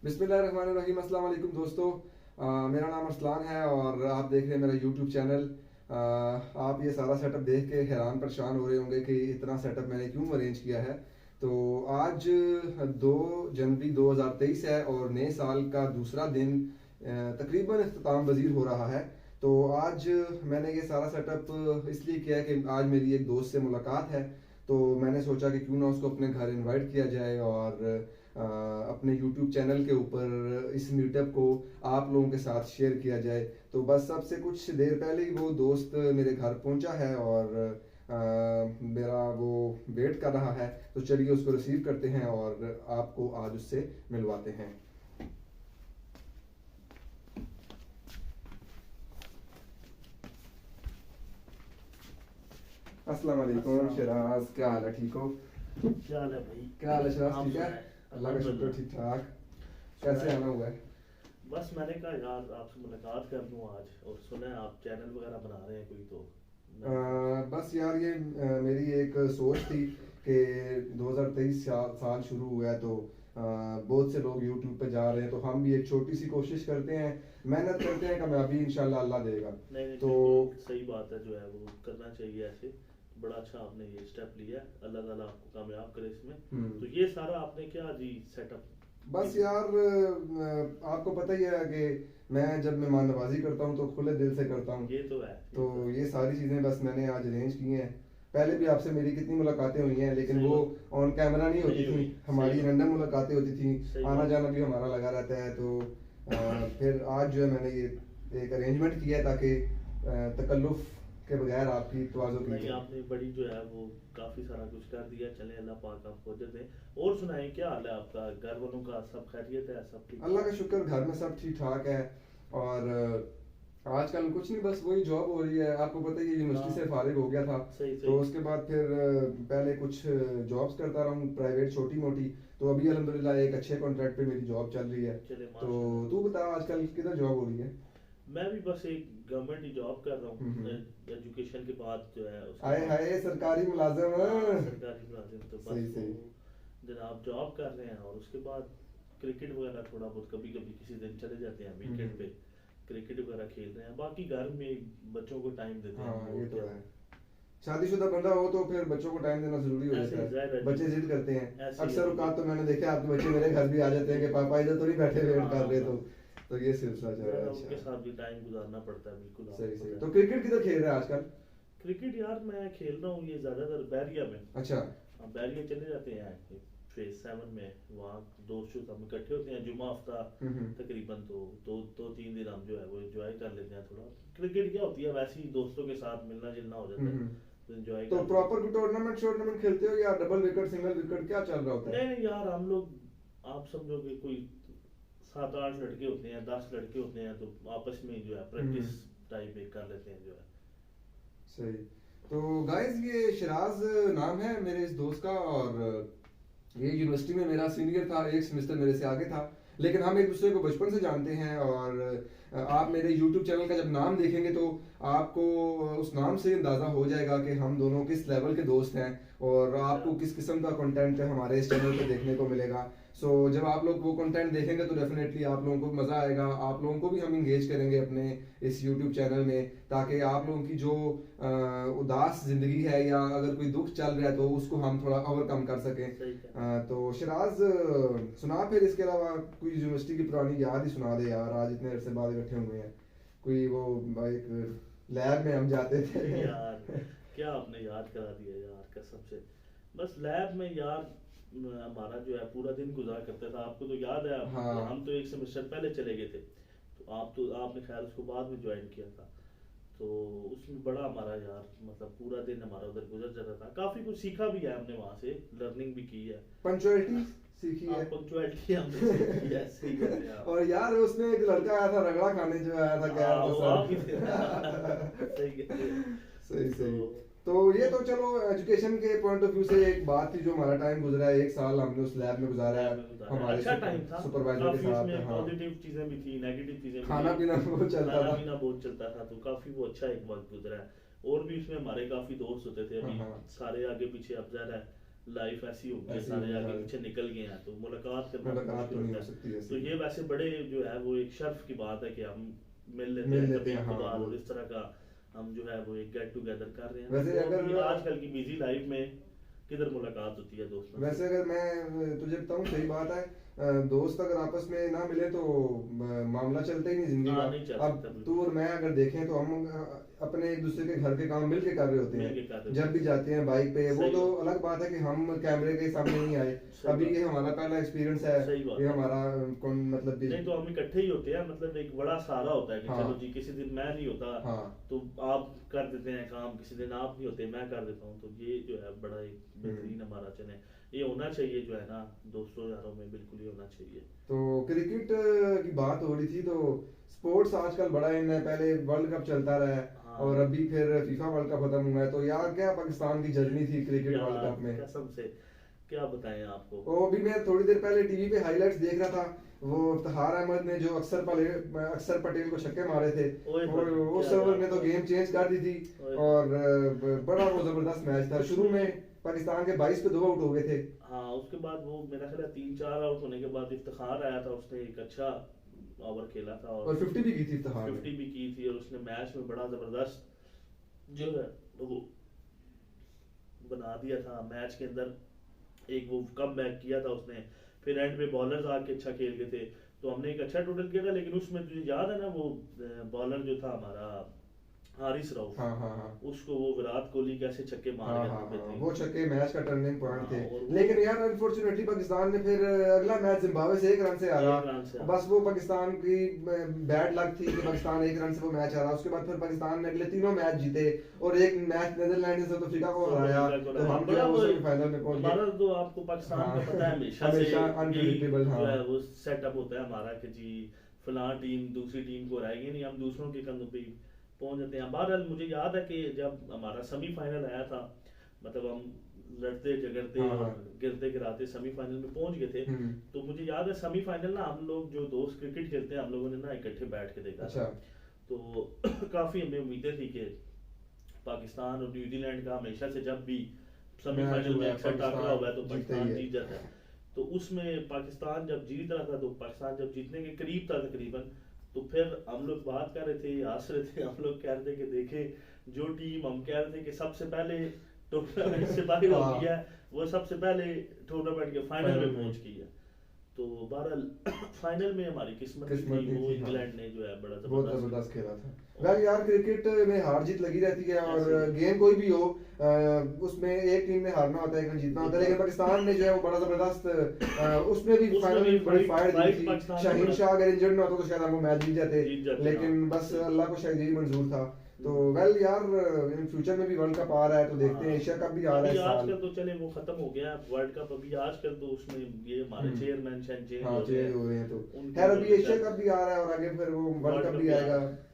बिस्मिल्लाहिर्रहमानिर्रहीम। अस्सलाम वालेकुम दोस्तों। मेरा नाम अरसलान है और आप देख रहे हैं मेरा यूट्यूब चैनल। आप ये सारा सेटअप देख के हैरान परेशान हो रहे होंगे कि इतना सेटअप मैंने क्यों अरेंज किया है। तो आज 2 जनवरी 2023 है और नए साल का दूसरा दिन तकरीबन इख्तिताम पजीर हो रहा है। तो आज मैंने ये सारा सेटअप इसलिए किया है कि आज मेरी एक दोस्त से मुलाकात है। तो मैंने सोचा कि क्यों ना उसको अपने घर इनवाइट किया जाए और अपने YouTube चैनल के ऊपर इस मीटअप को आप लोगों के साथ शेयर किया जाए। तो बस सबसे कुछ देर पहले ही वो दोस्त मेरे घर पहुंचा है और मेरा वो वेट कर रहा है। तो चलिए उसको रिसीव करते हैं और आपको आज उससे मिलवाते हैं। अस्सलाम वालेकुम शराज, क्या हाल है? ठीक हो? क्या हाल है भाई? क्या हाल है शराज? आप ठीक है, सुनाएं। अल्लाह का शुक्र, ठीक ठाक। कैसे आना हुआ है? बस मैंने कहा यार आपसे मुलाकात कर लूँ आज, और सुना है आप चैनल वगैरह बना रहे हैं कोई, तो बस यार ये मेरी एक सोच थी कि 2023 साल शुरू हुआ है तो बहुत से लोग YouTube पे जा रहे हैं, तो हम भी एक छोटी सी कोशिश करते हैं, मेहनत करते हैं, कामयाबी इंशाल्लाह अल्लाह देगा। नहीं नहीं, तो बिल्कुल सही बात है, जो है वो करना चाहिए ऐसे। बड़ा अच्छा आपने ये स्टेप लिया है, अल्लाह ताला आपको कामयाब करे इसमें। तो ये सारा आपने क्या जी सेटअप? बस यार आपको पता ही है कि मैं जब मेहमान नवाजी करता हूँ तो खुले दिल से करता हूँ। ये तो है, तो ये सारी चीज़ें बस मैंने आज अरेंज की हैं। पहले भी आपसे मेरी कितनी मुलाकातें हुई हैं, लेकिन सही वो बात। ऑन कैमरा नहीं होती नहीं थी, हुई, हमारी सही बात। रैंडम मुलाकातें होती थी, सही आना बात। जाना भी हमारा लगा रहता है। तो फिर आज जो है मैंने ये एक अरेंजमेंट किया है ताकि तकल्लुफ़ के बगैर आपकी तवाज़ो की नहीं, जाए। आपने बड़ी जो है वो काफी सारा कुछ कर दिया। चले अल्लाह पाक आपको अजर दे। और सुनाए, क्या हाल है आपका? घर वालों का सब खैरियत है? सब ठीक अल्लाह का ठाक? शुक्र, घर में सब ठीक ठाक है। और आजकल कुछ नहीं, बस वही जॉब हो रही है। आपको पता ही है, यूनिवर्सिटी से हाँ, फारिग हो गया था। सही तो सही। उसके बाद फिर पहले कुछ जॉब्स करता रहा हूँ प्राइवेट छोटी मोटी। तो अभी अल्हम्दुलिल्लाह एक अच्छे कॉन्ट्रैक्ट पे मेरी जॉब चल रही है। चले तो माशाल्लाह। तू बता, आजकल किधर जॉब हो रही है? मैं भी बस एक गवर्नमेंट ही जॉब कर रहा हम्म। हूँ। एजुकेशन के बाद जो है उसके हाय बाद हाय, सरकारी मुलाजिम। हाँ, सरकारी मुलाजिम, तो सही बस वो सही। जनाब जॉब कर रहे हैं। और उसके बाद क्रिकेट वगैरह थोड़ा बहुत कभी कभी किसी दिन चले जाते हैं वीकेंड पे, क्रिकेट वगैरह खेल रहे हैं। बाकी घर में बच्चों को टाइम देते हैं हाँ ये और तो क्या। है। शादीशुदा बंदा हो तो फिर बच्चों को टाइम देना जरूरी हो ऐसे जाता ही जाहिर है, है बच्चे जी। जिद करते हैं। ऐसे ही है अक्सर जी। औकात तो मैंने देखा है, आपके बच्चे मेरे घर भी आ जाते हैं कि पापा इधर तो नहीं बैठे वेट कर हाँ रहे। हाँ, तो ये सिलसिला चल रहा ज़्यादा है। उनके अच्छा, साथ भी टाइम गुजारना पड़ता है, बिल्कुल सही आपको सही। पता तो है। क्रिकेट किधर खेल रहा है आजकल? क्रिकेट यार मैं खेल रहा हूँ ये ज़्यादातर बैरिया में। अच्छा। हम बैरिया चले जाते हैं फेज 7 में। वहाँ दोस्त हम इकट्ठे होते हैं जुमा हफ्ता हम्म। तकरीबन। तो दो तीन दिन हम जो है वो एंजॉय कर लेते हैं थोड़ा। क्रिकेट क्या होती है, वैसे ही दोस्तों के साथ मिलना जुलना हो जाता है, हम्म। तो एंजॉय तो कर लेते हैं। प्रॉपर टूर्नामेंट शोर्नामेंट खेलते हो या डबल विकेट सिंगल विकेट, क्या चल रहा होता नहीं है? नहीं यार, हम लोग आप समझो कि कोई 7 8 लड़के होते हैं, 10 लड़के होते हैं, तो आपस में जो है प्रैक्टिस टाइप एक कर लेते हैं जो है। सही। तो गाइस, ये शिराज नाम है मेरे इस दोस्त का, और ये यूनिवर्सिटी में मेरा सीनियर था, एक सेमेस्टर मेरे से आगे था। लेकिन हम एक दूसरे को बचपन से जानते हैं। और आप मेरे YouTube चैनल का जब नाम देखेंगे तो आपको उस नाम से अंदाज़ा हो जाएगा कि हम दोनों किस लेवल के दोस्त हैं और अच्छा। आपको किस किस्म का कंटेंट हमारे इस चैनल पे देखने को मिलेगा। सो जब आप लोग वो कंटेंट देखेंगे तो डेफिनेटली आप लोगों को मज़ा आएगा। आप लोगों को भी हम इंगेज करेंगे अपने इस YouTube चैनल में, ताकि आप लोगों की जो उदास ज़िंदगी है या अगर कोई दुख चल रहा है तो उसको हम थोड़ा ओवरकम कर सकें। सही है। तो शिराज, सुना फिर इसके अलावा कोई यूनिवर्सिटी की पुरानी याद ही सुना दे यार, आज इतने अरसे बाद इकट्ठे हुए हैं। कोई वो एक लैब में हम जाते थे। यार क्या आपने याद करा दिया यार, कसम से। बस लैब में यार हमारा जो है पूरा दिन गुजारा करता था। आपको तो याद है, हाँ। हम तो एक सेमेस्टर पहले चले गए थे, तो आपने खैर उसको बाद में ज्वाइन किया था। तो उसमें बड़ा हमारा यार मतलब पूरा दिन हमारा उधर गुजर जाता था। काफी कुछ सीखा भी है हमने वहां से, लर्निंग भी की है। पंचुअलिटी सीखी है। पंक्चुअलिटी हमने सीखी है, सही कह रहे हैं आप। और यार उसमें एक लड़का आया था रगड़ा खाने, जो आया था गैर हाँ, वो आप ही थे। सर। सही कह रहे हैं। सही सही। तो तो ये तो चलो एजुकेशन के पॉइंट ऑफ व्यू से एक बात थी, जो हमारा टाइम गुजरा है, एक साल हमने उस लैब में गुजारा है हमारे अच्छा टाइम था। सुपरवाइजर के काफी साथ। उसमें हाँ, पॉजिटिव चीजें भी थी, नेगेटिव चीजें भी खाना थी। पीना बहुत चलता खाना था। पीना बहुत चलता था, तो काफी वो अच्छा एक वक्त गुजरा है। और भी उसमें हमारे काफी दोस्त होते थे। हाँ अभी हाँ। सारे आगे पीछे अब ज़रा लाइफ ऐसी हो गई है, ऐसी सारे हो आगे गई, पीछे निकल गए हैं, तो मुलाकात करना मुलाकात मुश्किल तो नहीं होता हो है। सकती तो ऐसे। ये वैसे बड़े जो है वो एक शर्फ की बात है कि हम मिल लेते मिल हैं लेते कभी हैं, हाँ। कभार, और इस तरह का हम जो है वो एक गेट टुगेदर कर रहे हैं। वैसे तो अगर अभी आजकल की बिजी लाइफ में किधर मुलाकात होती है दोस्तों से। वैसे अगर मैं तुझे बताऊं, सही बात है, दोस्त अगर आपस में ना मिले तो मामला चलता ही नहीं जिंदगी हाँ का। नहीं चल अब सकता, तू बिल्कुल और मैं अगर देखें तो हम अपने एक दूसरे के घर के काम मिल के कर रहे होते मिल के हैं। कर रहे जब भी होते जाते हैं बाइक पे, वो सही तो बात। अलग बात है कि हम कैमरे के सामने नहीं आए। सही अभी बात ये हमारा पहला एक्सपीरियंस है, सही बात ये है। हमारा कौन मतलब कि नहीं तो हम इकट्ठे ही होते हैं, मतलब एक बड़ा सहारा होता है कि हाँ चलो जी किसी दिन मैं नहीं होता हाँ तो आप कर देते हैं काम, किसी दिन आप नहीं होते मैं कर देता हूँ, तो ये जो है बड़ा एक बेहतरीन हमारा चने ये होना चाहिए जो है ना दोस्तों यारों में, बिल्कुल ही होना चाहिए। तो क्रिकेट की बात हो रही थी, तो स्पोर्ट्स आजकल बड़ा इन है। पहले वर्ल्ड कप चलता रहा है हाँ और अभी फिर फीफा वर्ल्ड कप खत्म हुआ है, तो यार क्या पाकिस्तान की जर्नी थी क्रिकेट वर्ल्ड यार कप में। कसम से क्या बताएं आपको। वो भी मैं थोड़ी देर पहले टीवी पे हाइलाइट्स देख रहा था, वो इफ्तिखार अहमद ने जो अक्षर पटेल को छक्के मारे थे, ओए और होए, उस क्या ओवर ने बात तो है। गेम चेंज कर दी थी। ओए। और बड़ा वो जबरदस्त मैच था। शुरू में पाकिस्तान के 22 पे 2 आउट हो गए थे। हाँ उसके बाद वो मेरा ख्याल है 3-4 आउट होने के बाद इफ्तिखार आया था, उसने एक अच्छा ओवर खेला था और और 50 भी की थी इफ्तिखार ने। 50 भी की थी, और उसने मैच में बड़ा जबरदस्त जो है वो बना दिया था मैच के अंदर, एक वो कम बैक किया था उसने। फिर एंड पे बॉलर्स आके अच्छा खेल गए थे, तो हमने एक अच्छा टोटल किया था। लेकिन उसमें तुझे याद है ना वो बॉलर जो था हमारा हारिस रऊफ, हाँ हाँ हाँ उसको वो विराट कोहली कैसे छक्के मार हाँ गया हाँ था हाँ, बेहतरीन। वो छक्के मैच का टर्निंग पॉइंट हाँ, थे। और वो लेकिन यार अनफॉर्चुनेटली पाकिस्तान ने फिर अगला मैच जिम्बाब्वे से 1 रन से हारा। एक रन से हारा। बस वो पाकिस्तान की बैड लक थी कि पाकिस्तान 1 रन से वो मैच हारा। उसके बाद फिर पाकिस्तान ने अगले तीनों मैच जीते और एक मैच नीदरलैंड साउथ अफ्रीका को हराया, तो हम जो है वो सेमीफाइनल में पहुंच हमारा गए। तो आपको पाकिस्तान हाँ, का पता है हमेशा से हमेशा यही अनप्रेडिक्टेबल। जो हाँ है वो सेटअप होता है हमारा कि जी फलां टीम दूसरी टीम को हराएगी नहीं, हम दूसरों के कंधों पे ही पहुंच जाते हैं। बहरहाल मुझे याद है कि जब हमारा सेमीफाइनल आया था, मतलब हम लड़ते झगड़ते हाँ और हाँ गिरते गिराते सेमीफाइनल में पहुंच गए थे। हम्म, तो मुझे याद है सेमीफाइनल ना हम लोग जो दोस्त क्रिकेट खेलते हैं हम लोगों ने ना इकट्ठे बैठ के देखा अच्छा था। तो काफी हमें उम्मीदें थी कि पाकिस्तान और न्यूजीलैंड का हमेशा से जब भी सेमीफाइनल में अक्सर टाकरा हुआ है तो जीतता ही पाकिस्तान है। जीत जाता है। तो उसमें पाकिस्तान जब जीत रहा था, तो पाकिस्तान जब जीतने के करीब था तकरीबन, तो फिर हम लोग बात कर रहे थे, हंस रहे थे, हम लोग कह रहे थे कि देखें जो टीम हम कह रहे थे कि सबसे पहले टूर्नामेंट से बाहर हो हाँ। गई है, वो सबसे पहले टूर्नामेंट के फाइनल फाइनल में में। पहुंच गई है। तो बहरहाल फाइनल में हमारी किस्मत किस्मत थी, नहीं वो थी, हाँ। इंग्लैंड ने जो है बड़ा बहुत जबरदस्त जबरदस्त खेला था। वेल यार क्रिकेट में हार जीत लगी रहती है, और गेम कोई भी हो उसमें एक टीम ने हारना होता है, एक ने जीतना होता है। लेकिन पाकिस्तान ने जो है वो बड़ा जबरदस्त उसमें भी फाइनल में बड़ी फायर दी थी। पाकिस्तान ने शाहीन बड़ा- शाह अगर इंजर्ड ना होता तो शायद हम वो मैच जीत जाते, जीत जाते, लेकिन हाँ। बस अल्लाह को शायद यही मंजूर था। तो वेल यार इन फ्यूचर में भी वर्ल्ड कप आ रहा है, तो देखते हैं। एशिया कप भी आ रहा है अभी इस साल। आजकल तो चले वो खत्म हो गया वर्ल्ड कप, अभी आजकल तो उसमें ये हमारे हम्म। चेयरमैन चेंज हाँ हो रहे चेंज हैं। हो रहे हैं, तो उनकी खैर अभी वजह एशिया से- कप भी आ रहा है और आगे फिर वो वर्ल्ड कप भी आ आएगा। रहा है।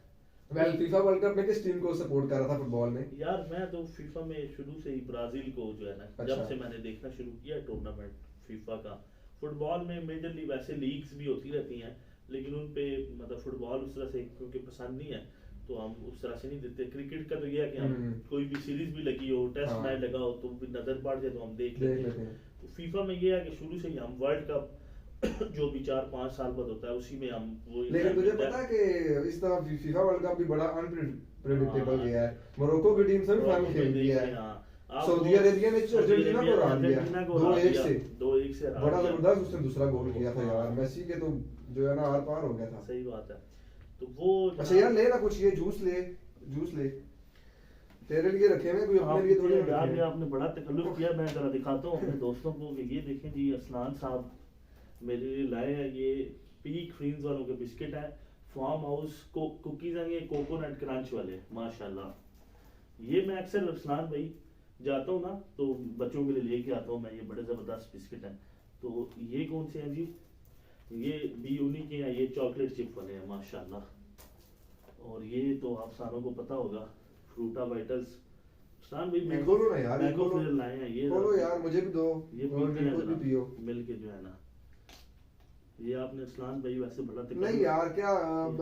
वेल फीफा वर्ल्ड कप में किस टीम को सपोर्ट कर रहा था फुटबॉल में? यार मैं तो फीफा में शुरू से ही ब्राजील को जो है ना, अच्छा। जब से मैंने देखना शुरू किया टूर्नामेंट फीफा का। फुटबॉल में मेजरली वैसे लीग्स भी होती रहती हैं, लेकिन उन पे मतलब फुटबॉल उस तरह से क्योंकि पसंद नहीं है तो हम उस तरह से नहीं देते। क्रिकेट का तो ये है कि हम कोई भी सीरीज भी लगी हो, टेस्ट हाँ। मैच लगा हो तो भी नजर पड़ जाए तो हम देख देख लेते लेते हैं। हैं। तो फीफा में ये है कि शुरू से ही हम वर्ल्ड कप जो भी 4-5 साल बाद होता है उसी में हम वो लेकिन तुझे मिलता पता है कि इस तरह फीफा वर्ल्ड कप भी बड़ा अनप्रेडिक्टेबल हाँ। गया है। मोरक्को की टीम सेमीफाइनल खेल गई है। हाँ। सऊदी अरेबिया ने अर्जेंटीना को हरा दिया 2-1 से। 2-1 से हरा बड़ा दिया। जबरदस्त उसने दूसरा गोल किया था यार। हाँ। मेसी के तो जो है ना आर पार हो गया था। सही बात है। तो वो अच्छा यार ले ना कुछ, ये जूस ले, जूस ले, तेरे लिए रखे हुए, कोई अपने लिए थोड़ी यार रखे ये हैं। आपने बड़ा तकल्लुफ किया। मैं जरा दिखाता हूँ अपने दोस्तों को कि ये देखें जी असलान साहब मेरे लिए लाए हैं, ये पीक फ्रीज वालों के बिस्किट है, फार्म हाउस कुकीज हैं, ये कोकोनट क्रंच वाले माशाल्लाह। ये मैं अक्सर असलान भाई जाता हूँ ना तो बच्चों के लिए लेके आता हूँ मैं, ये बड़े ज़बरदस्त बिस्किट हैं। तो ये कौन से हैं जी? ये भी उन्हीं के हैं, ये चॉकलेट चिप वाले हैं माशाल्लाह। और ये तो आप सारों को पता होगा फ्रूटा वाइटल्स। सान भाई ये खोलो ना यार, ये मैंगो खोलो। फ्लेवर लाए हैं, ये खोलो यार, मुझे भी दो ये और पीते हैं खुद भी जरा, पियो। मिल के जो है ना। ये आपने अरसलान भाई वैसे बड़ा नहीं यार क्या अब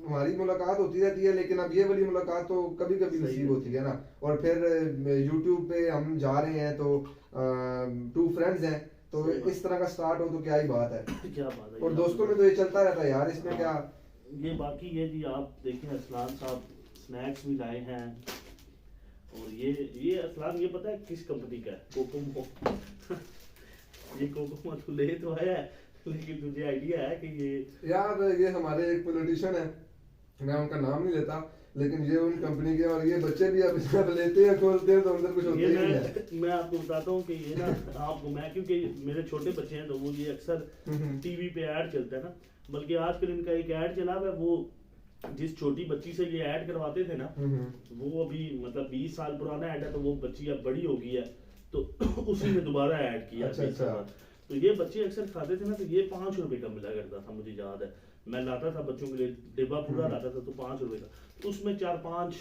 हमारी मुलाकात होती रहती है, लेकिन अब ये वाली मुलाकात तो कभी कभी सही नसीब है। होती है ना। और फिर यूट्यूब पे हम जा रहे हैं तो टू फ्रेंड्स हैं, तो सही बात इस तरह का स्टार्ट हो तो क्या ही बात है। क्या बात है और ये दोस्तों आपने। में तो ये चलता रहता है यार, इसमें क्या। हाँ, ये बाकी ये जी आप देखें अरसलान साहब स्नैक्स भी लाए हैं। और ये अरसलान ये पता है किस कंपनी का है? कोकोमो। ये कोकोमो तू ले तो आया है, लेकिन तुझे आइडिया है कि ये यार ये हमारे एक पॉलिटिशियन है, मैं उनका नाम नहीं लेता, लेकिन ये उन कंपनी के, और ये बच्चे भी अब इसमें लेते हैं खोलते हैं तो अंदर कुछ होता ये ही नहीं है। मैं आपको बताता हूँ कि ये ना आपको मैं, क्योंकि मेरे छोटे बच्चे हैं तो वो ये अक्सर हम्म। टीवी पे ऐड चलता है ना, बल्कि आजकल इनका एक ऐड चला हुआ है, वो जिस छोटी बच्ची से ये ऐड करवाते थे ना, वो अभी मतलब 20 साल पुराना ऐड है, तो वो बच्ची अब बड़ी हो गई है, तो उसी में दोबारा ऐड किया। अच्छा, 20 साल अच्छा। बाद। तो ये बच्चे अक्सर खाते थे ना, तो ये 5 रुपए का मिला करता था, मुझे याद है। मैं लाता था बच्चों के लिए डिब्बा पूरा लाता था, तो 5 रुपए का, तो उसमें 4-5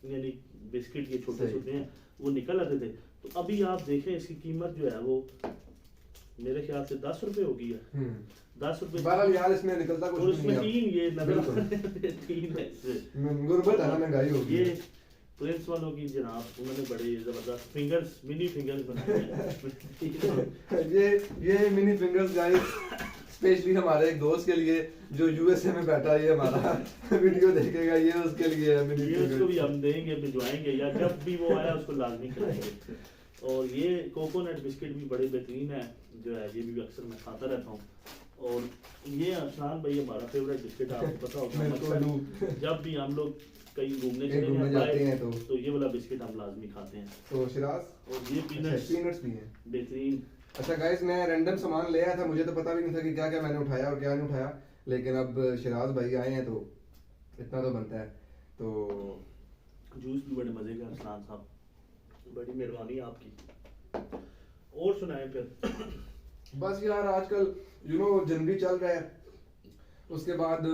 यानी बिस्किट ये छोटे सही। छोटे हैं वो निकल आते थे। तो अभी आप देखें इसकी कीमत जो है वो मेरे ख्याल से 10 रुपए हो गई है। 10 रुपए। बहरहाल यार इसमें निकलता कुछ और नहीं इसमें है। 3 ये नजर बिल्कुल। आ रहे हैं, 3 है इसमें। गुर्बत है ना, महंगाई हो गई ये है। प्रिंस वालों की जनाब, उन्होंने बड़े जबरदस्त फिंगर्स, मिनी फिंगर्स बनाए हैं। ये मिनी फिंगर्स गाइस स्पेशली हमारे एक दोस्त के लिए जो यूएसए में बैठा है, ये हमारा वीडियो देखेगा, ये उसके लिए है मिनी ये उसको भी फिंगर्स। हम देंगे, भिजवाएंगे, या जब भी वो आया उसको लाजमी खिलाएंगे। और ये कोकोनट बिस्किट भी बड़े बेहतरीन है, जो है ये भी अक्सर मैं खाता रहता हूँ। और ये अरसलान भाई हमारा फेवरेट बिस्किट है, आपको पता होगा। मेरे को अक्सर लू। जब भी हम लोग कहीं घूमने कहीं चले घूमने हैं जाते बाहर, हैं तो ये वाला बिस्किट हम लाजमी खाते हैं। तो शिराज और ये अच्छा पीनट्स पीनट्स भी हैं। बेहतरीन। अच्छा गाइस मैं रैंडम सामान ले आया था, मुझे तो पता भी नहीं था कि क्या क्या मैंने उठाया और क्या नहीं उठाया, लेकिन अब शिराज भाई आए हैं तो इतना तो बनता है। तो जूस भी बड़े मजे का अरसलान साहब, बड़ी मेहरबानी आपकी। और सुनाए फिर। बस यार आजकल जनवरी चल रहा है, उसके बाद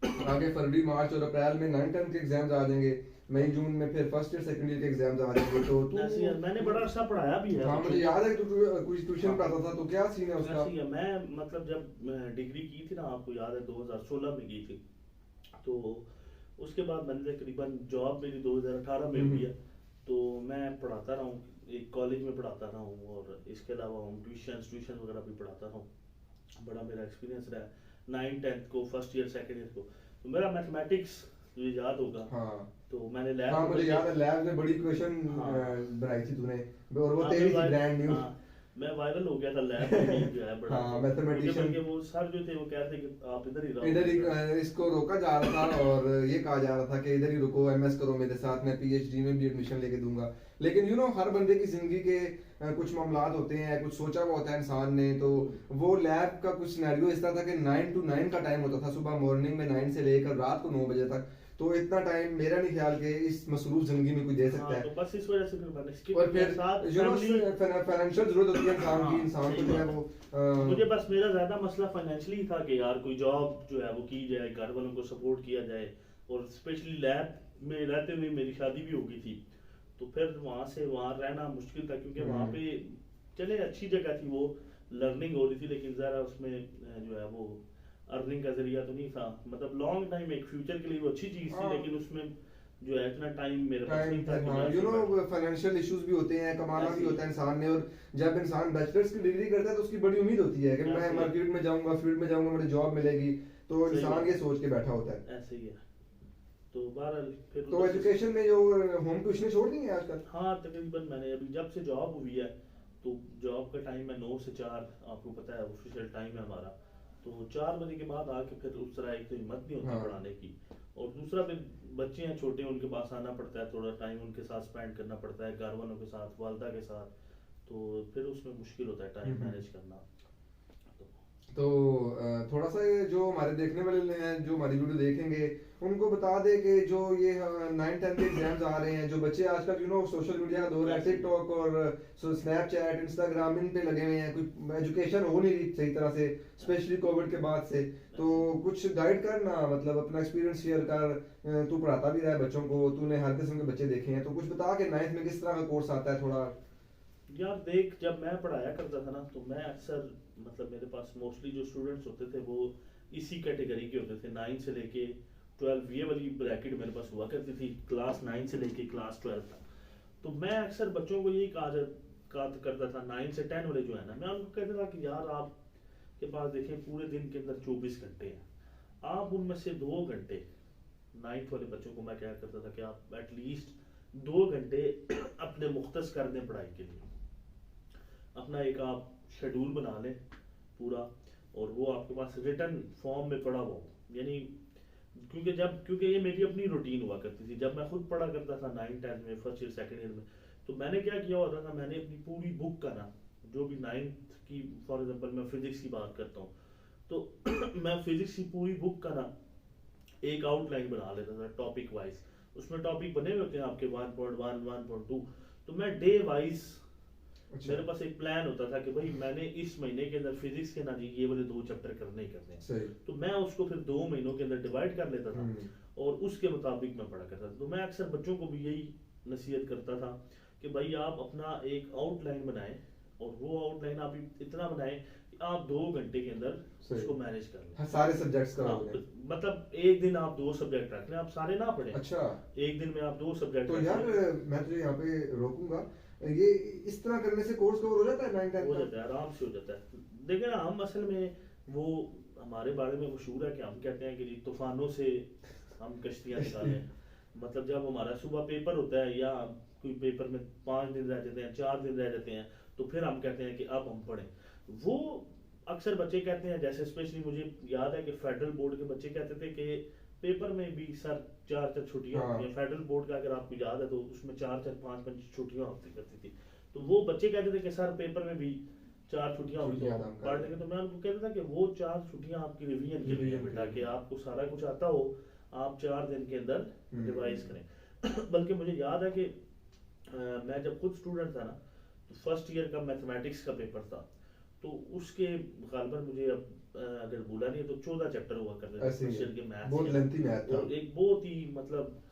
आगे फरवरी मार्च और अप्रैल में 9th-10th के एग्जाम्स आ जाएंगे, मई जून में फिर फर्स्ट ईयर सेकंड ईयर के एग्जाम्स आ जाएंगे। तो तू ऐसे ही है, मैंने बड़ा अच्छा पढ़ाया भी है। हाँ मुझे याद है कि तू कुछ ट्यूशन पढ़ाता था, तो क्या सीन है उसका? ऐसे ही है, मैं मतलब जब डिग्री की थी ना, आपको याद है 2016 में की थी, तो उसके बाद मैंने तकरीबन जॉब मेरी 2018 में हुई है। तो मैं पढ़ाता रहा हूँ, एक कॉलेज में पढ़ाता रहा हूँ, और इसके अलावा हम ट्यूशन वगैरह भी पढ़ाता रहा हूँ। बड़ा मेरा एक्सपीरियंस रहा है 9th-10th को, फर्स्ट ईयर सेकंड ईयर को। तो मेरा मैथमेटिक्स तुझे याद होगा, हाँ तो मैंने लैब हाँ मुझे याद है, लैब में बड़ी इक्वेशन हाँ। बनाई थी तूने, और वो हाँ, तेरी थी मैं ब्रांड न्यू। हाँ, मैं वायरल हो गया था लैब में जो है बड़ा। हाँ, mathematician। बल्कि वो सर जो थे वो कह रहे थे कि आप इधर ही रहो। इधर ही इसको रोका जा रहा था और ये कहा जा रहा था कि इधर ही रुको, एमएस करो मेरे साथ, मैं पीएचडी में भी एडमिशन लेके दूंगा। लेकिन हर बंदे की जिंदगी के कुछ मामलात होते हैं, कुछ सोचा हुआ होता है इंसान ने, तो वो लैब का कुछ सिनेरियो इस तरह था कि 9 to 9 का टाइम होता था, सुबह मॉर्निंग में 9 से लेकर रात को 9 बजे तक। तो इतना टाइम मेरा नहीं ख्याल कि इस मसरूफ जिंदगी में कोई दे सकता हाँ, है। तो बस इस वजह से फिर मैंने skip और किया। फिर साथ फाइनेंशियल जरूरत होती है इंसान की, हाँ, इंसान को सही जो है बात वो मुझे बस मेरा ज्यादा मसला फाइनेंशियली था कि यार कोई जॉब जो है वो की जाए, घर वालों को सपोर्ट किया जाए, और स्पेशली लैब में रहते हुए मेरी शादी भी हो गई थी, तो फिर वहाँ से वहाँ रहना मुश्किल था, क्योंकि वहाँ पे चले अच्छी जगह थी, वो लर्निंग हो रही थी, लेकिन ज़रा उसमें जो है वो अर्निंग का जरिया तो नहीं था। मतलब लॉन्ग टाइम एक फ्यूचर के लिए वो अच्छी चीज़ थी, हाँ। लेकिन उसमें जो है इतना टाइम मेरे पास टाइम नहीं था कि मैं हाँ उसमें फाइनेंशियल इश्यूज भी होते हैं, कमाना ऐसे भी ही। होता है इंसान ने, और जब इंसान बैचलर्स की डिग्री करता है तो उसकी बड़ी उम्मीद होती है कि मैं ऐसे ही। मार्केट में जाऊंगा, फील्ड में जाऊंगा, मुझे जॉब मिलेगी, तो सही इंसान बात। ये सोच के बैठा होता है। ऐसे ही है। तो बहरहाल फिर तो उधर से- एजुकेशन में जो होम ट्यूशन छोड़ दी है आजकल? हाँ, तकरीबन मैंने अभी जब से जॉब हुई है, तो जॉब का टाइम है 9 से 4, आपको पता है ऑफिशियल टाइम है हमारा, तो 4 बजे के बाद आके फिर उस तरह एक तो हिम्मत नहीं होती हाँ। पढ़ाने की, और दूसरा फिर बच्चे हैं छोटे, उनके पास आना पड़ता है, थोड़ा टाइम उनके साथ स्पेंड करना पड़ता है, घर वालों के साथ, वालदा के साथ, तो फिर उसमें मुश्किल होता है टाइम मैनेज करना। तो थोड़ा सा ये जो हमारे देखने वाले हैं, जो हमारी वीडियो देखेंगे, उनको बता दे कि जो ये 9th-10th के एग्जाम्स आ रहे हैं, जो बच्चे आजकल सोशल मीडिया का दौर है, टिकटॉक और स्नैपचैट, इंस्टाग्राम, इन पे लगे हुए हैं, कोई एजुकेशन हो नहीं रही सही तरह से, स्पेशली कोविड के बाद से, तो कुछ गाइड कर ना, मतलब अपना एक्सपीरियंस शेयर कर। तू पढ़ाता भी रहा है बच्चों को, तूने हर किस्म के बच्चे देखे हैं, तो कुछ बता के 9th में किस तरह का कोर्स आता है थोड़ा। यार देख, जब मैं पढ़ाया करता था ना तो मैं अक्सर मतलब मेरे पास मोस्टली जो स्टूडेंट्स होते थे वो इसी कैटेगरी के होते थे, 9 से लेके 12, ये वाली ब्रैकेट मेरे पास हुआ करती थी, क्लास 9 से लेके क्लास 12 तक। तो मैं अक्सर बच्चों को यही कहा करता था, 9 से 10 वाले जो है ना, मैं उनको कहता था कि यार आपके पास देखें पूरे दिन के अंदर 24 घंटे हैं, आप उनमें से 2 घंटे, 9th वाले बच्चों को मैं क्या करता था कि आप एटलीस्ट 2 घंटे अपने मुख्तस कर दें पढ़ाई के लिए। अपना एक आप शेड्यूल बना लें पूरा, और वो आपके पास रिटर्न फॉर्म में पड़ा हुआ हो, यानी क्योंकि ये मेरी अपनी रूटीन हुआ करती थी जब मैं खुद पढ़ा करता था 9th 10th में, फर्स्ट ईयर सेकंड ईयर में। तो मैंने क्या किया होता था, मैंने अपनी पूरी बुक का ना, जो भी 9th की फॉर एग्जांपल मैं फिजिक्स की बात करता हूँ, तो मैं फिजिक्स की पूरी बुक का ना एक आउटलाइन बना लेता था टॉपिक वाइज। उसमें टॉपिक बने हुए होते हैं आपके 1.1 1.2, तो मैं डे वाइज अच्छा। मेरे पास एक प्लान होता था कि भाई मैंने इस महीने के अंदर फिजिक्स के ना जी ये वाले 2 चैप्टर करने ही करने हैं। सही। तो मैं उसको फिर 2 महीनों के अंदर डिवाइड कर लेता था और उसके मुताबिक मैं पढ़ा करता था। तो मैं अक्सर बच्चों को भी यही नसीहत करता था कि भाई आप अपना एक आउटलाइन बनाएं, और वो आउटलाइन आप इतना बनाएं कि आप 2 घंटे के अंदर सही। उसको मैनेज कर लें। हाँ, सारे सब्जेक्ट्स का हाँ, आपने। मतलब एक दिन आप 2 सब्जेक्ट रख लें, आप सारे ना पढ़ें, अच्छा। एक दिन में आप 2 सब्जेक्ट तो रख यार लें। मैं तुझे यहाँ पे रोकूंगा, ये इस तरह करने से कोर्स कवर हो जाता है 9 10 हो का? जाता है, आराम से हो जाता है। देखिए ना, हम असल में वो हमारे बारे में मशहूर है कि हम कहते हैं कि जी तूफानों से हम कश्तियां निकालें। मतलब जब हमारा सुबह पेपर होता है या कोई पेपर में 5 दिन रह जाते हैं, 4 दिन रह जाते हैं, तो फिर हम कहते हैं कि अब हम पढ़ें। वो अक्सर बच्चे कहते हैं, जैसे स्पेशली मुझे याद है कि फेडरल बोर्ड के बच्चे कहते थे कि पेपर में भी सर 4 4 छुट्टियां हाँ। होती हैं। फेडरल बोर्ड का अगर आपको याद है तो उसमें 4 4 5 5 छुट्टियां होती करती थी। तो वो बच्चे कहते थे कि सर पेपर में भी 4 छुट्टियां होगी तो छुट्टियां हम हम पढ़ कर लेंगे। तो मैं उनको कहता था कि वो 4 छुट्टियां आपकी रिवीजन के लिए रिवीजन है के बेटा, लिए। कि आपको सारा कुछ आता हो, आप 4 दिन के अंदर रिवाइज हम्म। करें। बल्कि मुझे याद है कि मैं जब खुद स्टूडेंट था ना, तो फर्स्ट ईयर का मैथमेटिक्स का पेपर था, तो उसके गालबन मुझे अब अगर भूला नहीं है तो 14 चैप्टर हुआ करते थे ऐसे ही फर्स्ट है। ईयर के मैथ्स बहुत के, लेंथी मैथ था। और एक बहुत ही मतलब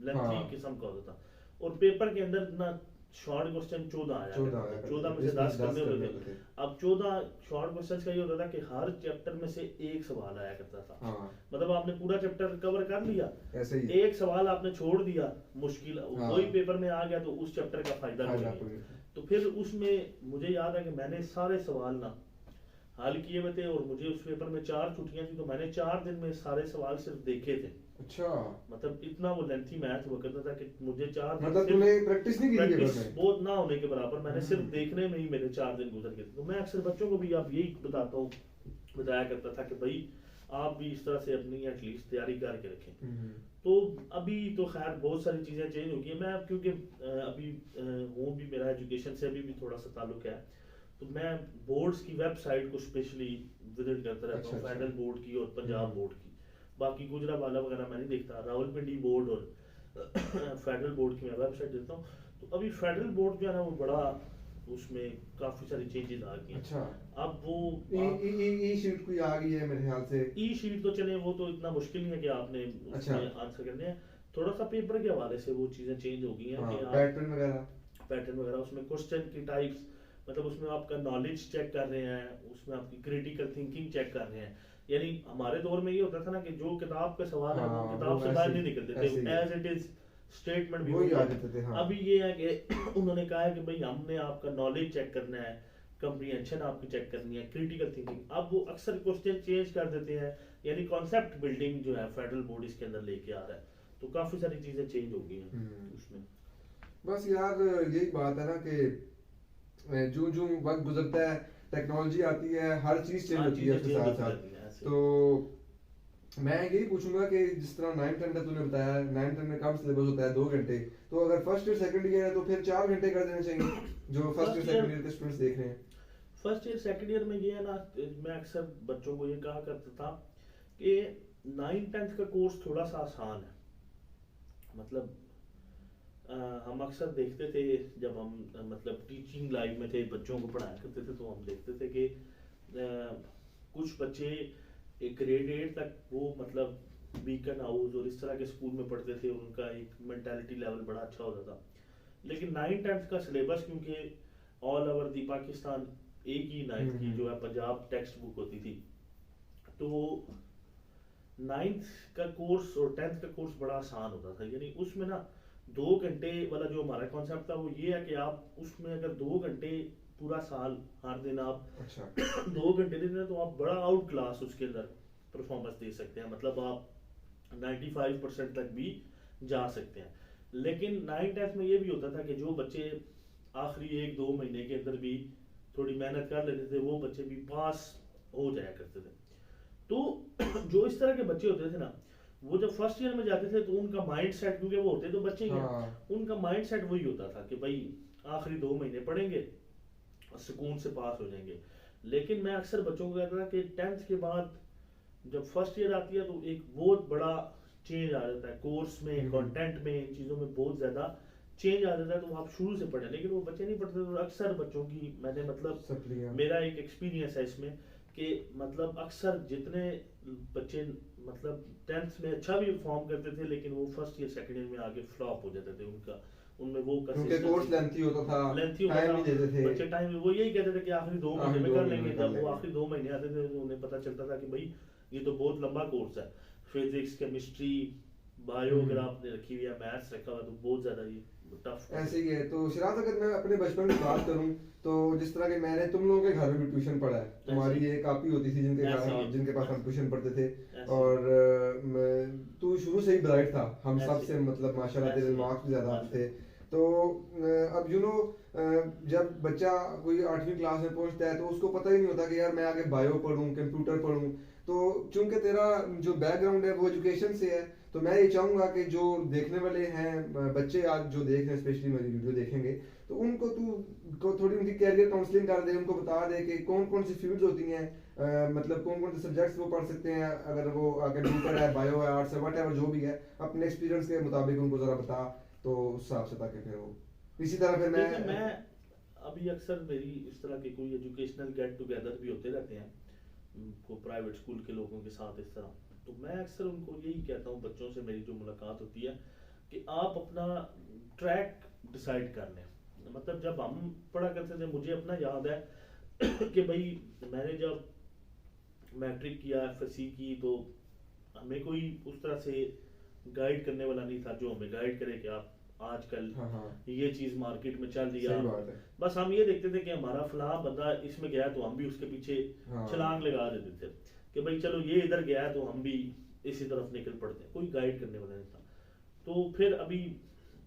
लेंथी हाँ। किस्म का होता था। और पेपर के अंदर ना शॉर्ट क्वेश्चन 14 आया 14 करते आया थे, करते 14 थे, में से जिसमें 10 करने होते करने थे। होते थे। अब 14 शॉर्ट क्वेश्चंस का ये होता था कि हर चैप्टर में से एक सवाल आया करता था। हाँ, मतलब आपने पूरा चैप्टर कवर कर लिया, ऐसे ही है। एक सवाल आपने छोड़ दिया मुश्किल, हाँ। वही पेपर में आ गया तो उस चैप्टर का फायदा कोई फायदा नहीं। कोई नहीं। तो फिर उसमें मुझे याद है कि मैंने सारे सवाल ना हल किए हुए थे, और मुझे उस पेपर में 4 छुट्टियां थी, तो मैंने 4 दिन में सारे सवाल सिर्फ देखे थे। अच्छा, मतलब इतना वो लेंथी मैथ हुआ करता था कि मुझे 4 दिन मतलब सिर्फ तूने प्रैक्टिस नहीं की थी प्रैक्टिस पेपर में? बहुत ना होने के बराबर मैंने सिर्फ हम्म। देखने में ही मेरे 4 दिन गुजर गए थे। तो मैं अक्सर बच्चों को भी आप यही बताया करता था कि भाई आप भी इस तरह से अपनी एटलीस्ट तैयारी करके रखें। तो अभी तो खैर बहुत सारी चीज़ें चेंज हो गई हैं। मैं अब क्योंकि अभी हूँ भी, मेरा एजुकेशन से अभी भी थोड़ा सा ताल्लुक है, तो मैं बोर्ड्स की वेबसाइट को स्पेशली विजिट करता रहता हूँ, अच्छा, फेडरल बोर्ड की और पंजाब हम्म। बोर्ड की। बाकी गुजरावाला वगैरह मैं नहीं देखता, रावलपिंडी बोर्ड और फेडरल बोर्ड की मैं वेबसाइट देखता हूँ। तो अभी फेडरल बोर्ड जो है ना वो बड़ा, उसमें काफ़ी सारी चेंजेस आ गई हैं। अच्छा, अब वो ई शीट कोई आ गई है मेरे ख्याल से। ई शीट तो चले, वो तो इतना मुश्किल नहीं है कि आपने अच्छा। उसमें आंसर करने हैं। थोड़ा सा पेपर के हवाले से वो चीज़ें चेंज हो गई हैं हाँ, कि आप पैटर्न वगैरह। पैटर्न वगैरह, उसमें क्वेश्चन की टाइप्स, मतलब उसमें आपका नॉलेज चेक कर रहे हैं, उसमें आपकी क्रिटिकल थिंकिंग चेक कर रहे हैं। यानी हमारे दौर में ये होता था ना कि जो किताब का सवाल है वो हाँ, किताब वो से बाहर ऐसे नहीं ही- निकलते ऐसे ही थे, है। एज इट इज स्टेटमेंट भी वही वही आ है। जाते थे, हाँ। अभी ये है कि उन्होंने कहा है कि भाई हमने आपका नॉलेज चेक करना है, कंप्रीहेंशन आपकी चेक करनी है, क्रिटिकल थिंकिंग। अब वो अक्सर क्वेश्चन चेंज कर देते हैं, यानी कॉन्सेप्ट बिल्डिंग जो है फेडरल बोर्ड इसके अंदर लेके आ रहा है। तो काफी सारी चीजें चेंज हो गई हैं उसमें। बस यार यही बात है ना कि जो जो वक्त गुजरता है, टेक्नोलॉजी आती है, हर चीज चेंज हाँ, होती है चीजें उसके चेंज साथ होती साथ। रहती हैं ऐसे। तो मैं यही पूछूंगा कि जिस तरह 9 10 का तूने बताया, 9 10 में कम सिलेबस होता है 2 घंटे, तो अगर फर्स्ट ईयर सेकंड ईयर है तो फिर 4 घंटे कर देने चाहिए जो फर्स्ट ईयर सेकंड ईयर के स्टूडेंट्स देख रहे हैं। फर्स्ट ईयर सेकंड ईयर में ये है ना, मैं अक्सर बच्चों को ये कहा करता था कि 9 10 का कोर्स थोड़ा सा आसान है। मतलब हम अक्सर देखते थे जब हम मतलब टीचिंग लाइफ में थे, बच्चों को पढ़ाया करते थे, तो हम देखते थे कि कुछ बच्चे एक ग्रेड 8 तक वो मतलब बीकन हाउस और इस तरह के स्कूल में पढ़ते थे, उनका एक मेंटालिटी लेवल बड़ा अच्छा होता था। लेकिन 9 10 का सिलेबस क्योंकि ऑल ओवर दी पाकिस्तान एक ही नाइन्थ की जो है पंजाब टेक्स्ट बुक होती थी। तो नाइन्थ का कोर्स और टेंथ का कोर्स बड़ा आसान होता था, यानी उसमें ना 2 घंटे वाला जो हमारा कॉन्सेप्ट था वो ये है कि आप उसमें अगर 2 घंटे पूरा साल हर दिन आप अच्छा 2 घंटे देते हैं तो आप बड़ा आउट क्लास उसके अंदर परफॉर्मेंस दे सकते हैं, मतलब आप 95% तक भी जा सकते हैं। लेकिन 9th-10th में ये भी होता था कि जो बच्चे आखिरी 1-2 महीने के अंदर भी थोड़ी मेहनत कर लेते थे वो बच्चे भी पास हो जाया करते थे। तो जो इस तरह के बच्चे होते थे ना, वो जब फर्स्ट ईयर में जाते थे तो उनका माइंड सेट, क्योंकि वो होते तो बच्चे ही हैं, हाँ उनका माइंड सेट वही होता था कि भाई आखिरी 2 महीने पढ़ेंगे और सुकून से पास हो जाएंगे। लेकिन मैं अक्सर बच्चों को कहता था कि 10th के बाद जब फर्स्ट ईयर आती है तो एक बहुत बड़ा चेंज आ जाता है कोर्स में, कंटेंट में, इन चीज़ों में बहुत ज़्यादा चेंज आ जाता है। तो आप शुरू से पढ़ें, लेकिन वो बच्चे नहीं पढ़ते। तो अक्सर बच्चों की मैंने मतलब मेरा एक एक्सपीरियंस है इसमें कि मतलब अक्सर जितने बच्चे मतलब 10th में अच्छा भी परफॉर्म करते थे लेकिन वो फर्स्ट ईयर सेकंड ईयर में आगे फ्लॉप हो जाते थे, उनका उनमें वो क्योंकि कोर्स लेंथी होता था, टाइम नहीं देते थे बच्चे टाइम, वो यही कहते थे कि आखिरी 2 महीने में कर लेंगे। जब वो लेंगे। आखिरी 2 महीने आते थे तो उन्हें पता चलता था कि भाई ये तो बहुत लंबा कोर्स है, फिजिक्स, केमिस्ट्री, बायो अगर आपने रखी हुई है, मैथ्स रखा हुआ तो बहुत ज्यादा ये टफ ऐसे ही है। तो सिराज अगर मैं अपने बचपन की बात करूं तो जिस तरह के मैंने तुम लोगों के घर में भी ट्यूशन पढ़ा है, तुम्हारी एक कापी होती थी जिनके पास हम ट्यूशन पढ़ते थे, और तू शुरू से ही ब्राइट था, हम सब से मतलब माशाल्लाह तेरे मार्क्स भी ज्यादा आते थे। तो अब जब बच्चा कोई 8वीं क्लास में पहुंचता है तो उसको पता ही नहीं होता कि यार मैं आगे बायो पढ़ूं, कंप्यूटर पढ़ूं। तो चूंकि तेरा जो बैकग्राउंड है वो एजुकेशन से है, तो मैं ये चाहूंगा कि जो देखने वाले हैं बच्चे आज जो देख रहे हैं, स्पेशली मेरी वीडियो देखेंगे, तो उनको तू को थोड़ी उनकी कैरियर काउंसलिंग कर दे, उनको बता दे कि कौन कौन सी फील्ड्स होती हैं, मतलब कौन कौन से सब्जेक्ट्स वो पढ़ सकते हैं, अगर वो कंप्यूटर है, बायो है, आर्ट्स है, वट जो भी है, अपने एक्सपीरियंस के मुताबिक उनको जरा बता, तो उस हिसाब से ताकि फिर वो इसी तरह फिर मैं अभी अक्सर मेरी इस तरह के कोई एजुकेशनल गेट टुगेदर भी होते रहते हैं को प्राइवेट स्कूल के लोगों के साथ इस तरह, तो मैं अक्सर उनको यही कहता हूँ, बच्चों से मेरी जो मुलाकात होती है, कि आप अपना ट्रैक डिसाइड कर लें। मतलब जब हम पढ़ा करते थे, मुझे अपना याद है कि भाई मैंने जब मैट्रिक किया, एफएससी की, तो हमें कोई उस तरह से गाइड करने वाला नहीं था जो हमें गाइड करे कि आप आजकल ये चीज मार्केट में चल रही है। बस हम ये देखते थे कि हमारा फलां बंदा इसमें गया तो हम भी उसके पीछे छलांग लगा देते थे कि भाई चलो ये इधर गया है तो हम भी इसी तरफ निकल पड़ते हैं, कोई गाइड करने वाला नहीं था। तो फिर अभी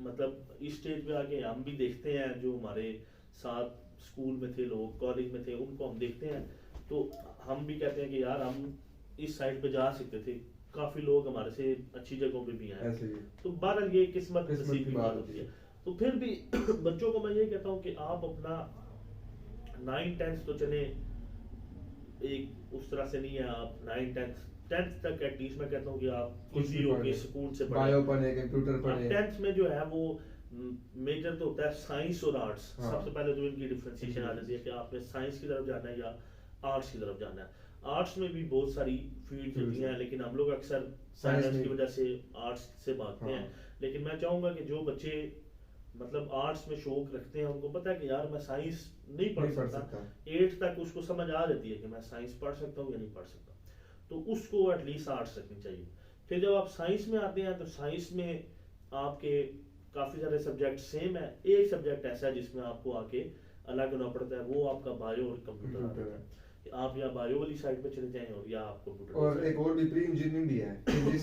मतलब इस स्टेज पे आके हम भी देखते हैं, जो हमारे साथ स्कूल में थे लोग, कॉलेज में थे, उनको हम देखते हैं तो हम भी कहते हैं कि यार हम इस साइड पे जा सकते थे, काफी लोग हमारे से अच्छी जगहों पे भी हैं। तो बहरहाल ये किस्मत नसीब की बात होती है। तो फिर भी बच्चों को मैं ये कहता हूँ कि आप अपना 9th-10th तो चले एक उस तरह से नहीं है, आप 9th-10th तक एटलीस्ट मैं कहता हूँ कि आप खुशी होके सुकून से बायो पढ़े, कंप्यूटर पढ़े। 10th में जो है वो मेजर तो होता है साइंस और आर्ट्स। सबसे पहले तो इनकी डिफरेंशिएशन आ जाती है कि आपने साइंस की तरफ जाना है या आर्ट्स की तरफ जाना है। आर्ट्स में भी बहुत सारी फील्ड होती हैं, लेकिन हम लोग अक्सर साइंस की वजह से आर्ट्स से भागते हैं। लेकिन मैं चाहूंगा कि जो बच्चे मतलब आर्ट्स में शौक रखते हैं, उनको पता है कि यार मैं साइंस नहीं पढ़ सकता, 8th तक उसको समझ आ जाती है कि मैं साइंस पढ़ सकता हूँ या नहीं पढ़ सकता, तो उसको एटलीस्ट आर्ट्स रखनी चाहिए। फिर जब आप साइंस में आते हैं तो साइंस में आपके काफ़ी सारे सब्जेक्ट सेम है, एक सब्जेक्ट ऐसा है जिसमें आपको आके अलग होना पड़ता है, वो आपका बायो और कंप्यूटर है। आप या बायो वाली साइड पे चले जाएं और या आप कंप्यूटर, और एक और भी प्री इंजीनियरिंग भी है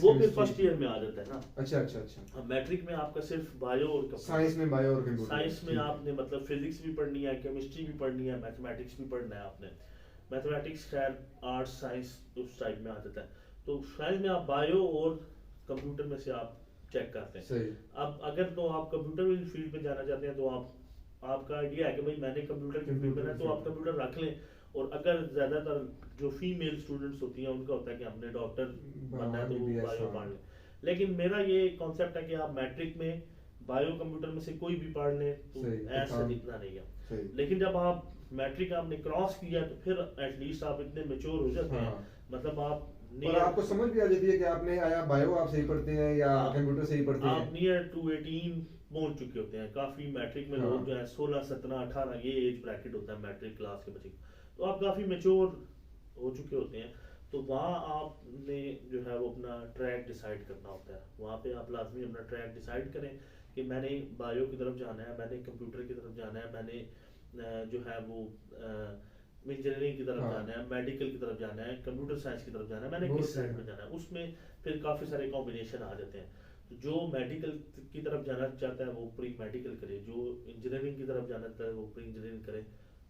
वो फिर फर्स्ट ईयर में आ जाता है ना। अच्छा। मैट्रिक में आपका सिर्फ बायो और साइंस में बायो और कंप्यूटर, साइंस में आपने मतलब फिजिक्स भी पढ़नी है, केमिस्ट्री भी पढ़नी है, मैथमेटिक्स भी पढ़ना है आपने। मैथमेटिक्स खैर आर्ट्स साइंस उस टाइप में आ जाता है। तो साइंस में आप बायो और कंप्यूटर में से आप चेक करते हैं। अब अगर तो आप कंप्यूटर फील्ड में जाना चाहते हैं तो आपका आइडिया है कि भाई मैंने कंप्यूटर के फील्ड में है तो आप कंप्यूटर रख लें। और अगर ज्यादातर जो फीमेल स्टूडेंट्स होती हैं उनका होता है कि हमने डॉक्टर बनना है तो वो बायो पढ़ लें। लेकिन मेरा ये कॉन्सेप्ट है कि आप मैट्रिक में बायो कंप्यूटर में से कोई भी पढ़ लें तो ऐसा इतना नहीं है। लेकिन जब आप मैट्रिक आपने क्रॉस किया तो फिर एटलीस्ट आप इतने मेच्योर हो जाते हैं, मतलब आप और आपको समझ भी आ जाती है कि आपने आया बायो आप सही पढ़ते हैं या कंप्यूटर सही पढ़ते हैं। आप नियर टू 18 पहुंच चुके होते हैं। काफ़ी मैट्रिक में हाँ। लोग जो है 16 17 18 ये एज ब्रैकेट होता है मैट्रिक क्लास के बच्चे का। तो आप काफ़ी मेच्योर हो चुके होते हैं। तो वहाँ आपने जो है वो अपना ट्रैक डिसाइड करना होता है। वहाँ पे आप लाजमी अपना ट्रैक डिसाइड करें कि मैंने बायो की तरफ जाना है, मैंने कंप्यूटर की तरफ जाना है, मैंने जो है वो इंजीनियरिंग की तरफ हाँ। जाना है, मेडिकल की तरफ जाना है, कंप्यूटर साइंस की तरफ जाना है, मैंने बहुत किस सही साइड है। में जाना है। उसमें फिर काफ़ी सारे कॉम्बिनेशन आ जाते हैं। तो जो मेडिकल की तरफ जाना चाहता है वो प्री मेडिकल करे, जो इंजीनियरिंग की तरफ जाना चाहता है वो प्री इंजीनियरिंग करे,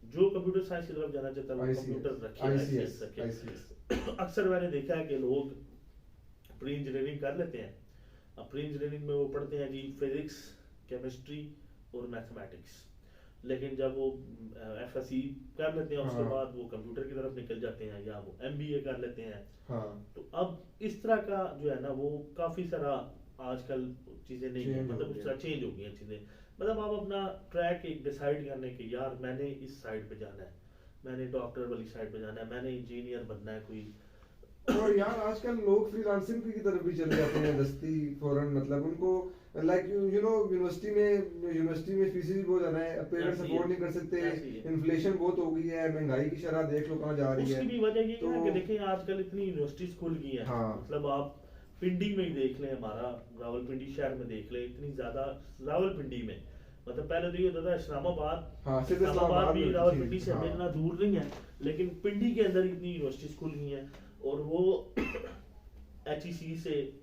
जो कंप्यूटर साइंस की तरफ जाना चाहता है वो आईसीएस, कंप्यूटर रखे, आईसीएस, ICS रखे। आईसीएस। अक्सर मैंने देखा है कि लोग प्री इंजीनियरिंग कर लेते हैं। अब प्री इंजीनियरिंग में वो पढ़ते हैं जी फिजिक्स, केमिस्ट्री और मैथमेटिक्स, लेकिन जब वो FSC कर लेते हैं उसके हाँ। बाद वो कंप्यूटर की तरफ निकल जाते हैं या वो MBA कर लेते हैं। हाँ। तो अब इस तरह का जो है ना वो काफ़ी सारा आजकल चीज़ें नहीं है, चेंज हो मतलब उस गया। तरह चेंज हो गई हैं चीज़ें। मतलब आप अपना ट्रैक एक डिसाइड करने के यार मैंने इस साइड पे जाना है, मैंने डॉक्टर वाली साइड पे जाना है, मैंने इंजीनियर बनना है कोई। और यार आजकल लोग फ्रीलांसिंग की तरफ भी चले जाते हैं दस्ती फौरन, मतलब उनको लाइक यू नो यूनिवर्सिटी में फीस भी बहुत ज्यादा है, पेरेंट्स ऐसे ही है, अफोर्ड नहीं कर सकते, ऐसे ही है। इन्फ्लेशन बहुत हो गई है, महंगाई की शरह देख लो कहाँ जा रही है। उसकी भी वजह ये है तो कि देखें आजकल इतनी यूनिवर्सिटीज खुल गई हैं। हाँ। मतलब आप पिंडी में ही देख लें, हमारा रावलपिंडी शहर में देख लें, इतनी ज्यादा रावलपिंडी में, मतलब पहले तो ये होता था इस्लामाबाद, हाँ, सिर्फ इस्लामाबाद भी में रावलपिंडी थी, से हमें हाँ। इतना दूर नहीं है, लेकिन पिंडी के अंदर इतनी यूनिवर्सिटीज खुल गई हैं और वो HEC से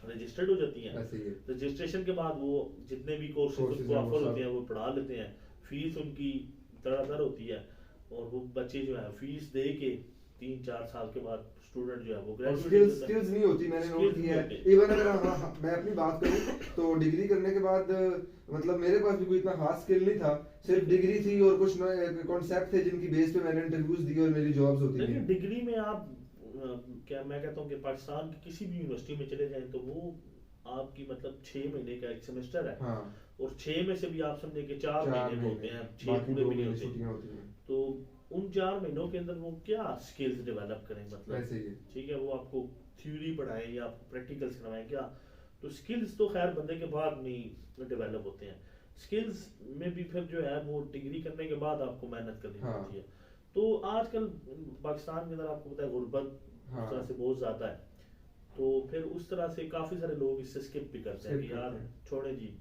रजिस्टर्ड हो जाती हैं। ऐसे ही है। रजिस्ट्रेशन के बाद वो जितने भी कोर्सेज Courses उनको हैं वो ऑफर सब- होते हैं वो पढ़ा लेते हैं। फीस उनकी धड़ाधड़ होती है और वो बच्चे जो है फीस दे के 3-4 साल के बाद स्टूडेंट जो है वो और ग्रेजुएट स्किल्स नहीं होती, मैंने नोट Skills किया नहीं है। होती। इवन अगर मैं अपनी बात करूं तो डिग्री करने के बाद मतलब मेरे पास भी कोई इतना खास स्किल नहीं था, सिर्फ डिग्री थी और कुछ कॉन्सेप्ट थे जिनकी बेस पे मैंने इंटरव्यूज दिए और मेरी जॉब्स होती देखिए थी। डिग्री में आप क्या मैं कहता हूँ कि पाकिस्तान की किसी भी यूनिवर्सिटी में चले जाएं तो वो आपकी मतलब 6 महीने का एक सेमेस्टर है हाँ। और 6 में से भी आप समझे कि 4 महीने होते हैं, 6 बाकी पूरे 2 भी नहीं महीने होते। छुट्टियां होती हैं। तो उन 4 महीनों के अंदर वो क्या स्किल्स डेवलप करें, मतलब ऐसे ही है। ठीक है वो आपको थ्योरी पढ़ाएं या आपको प्रैक्टिकल्स करवाएं क्या, तो स्किल्स तो खैर बंदे के बाद नहीं डेवलप होते हैं। स्किल्स में भी फिर जो है वो डिग्री करने के बाद आपको मेहनत करनी हाँ। पड़ती है। तो आजकल पाकिस्तान के अंदर आपको पता है गुर्बत हाँ। उस तरह से बहुत ज़्यादा है, तो फिर उस तरह से काफ़ी सारे लोग इससे स्किप भी करते हैं Skip कि यार करते हैं। छोड़े जी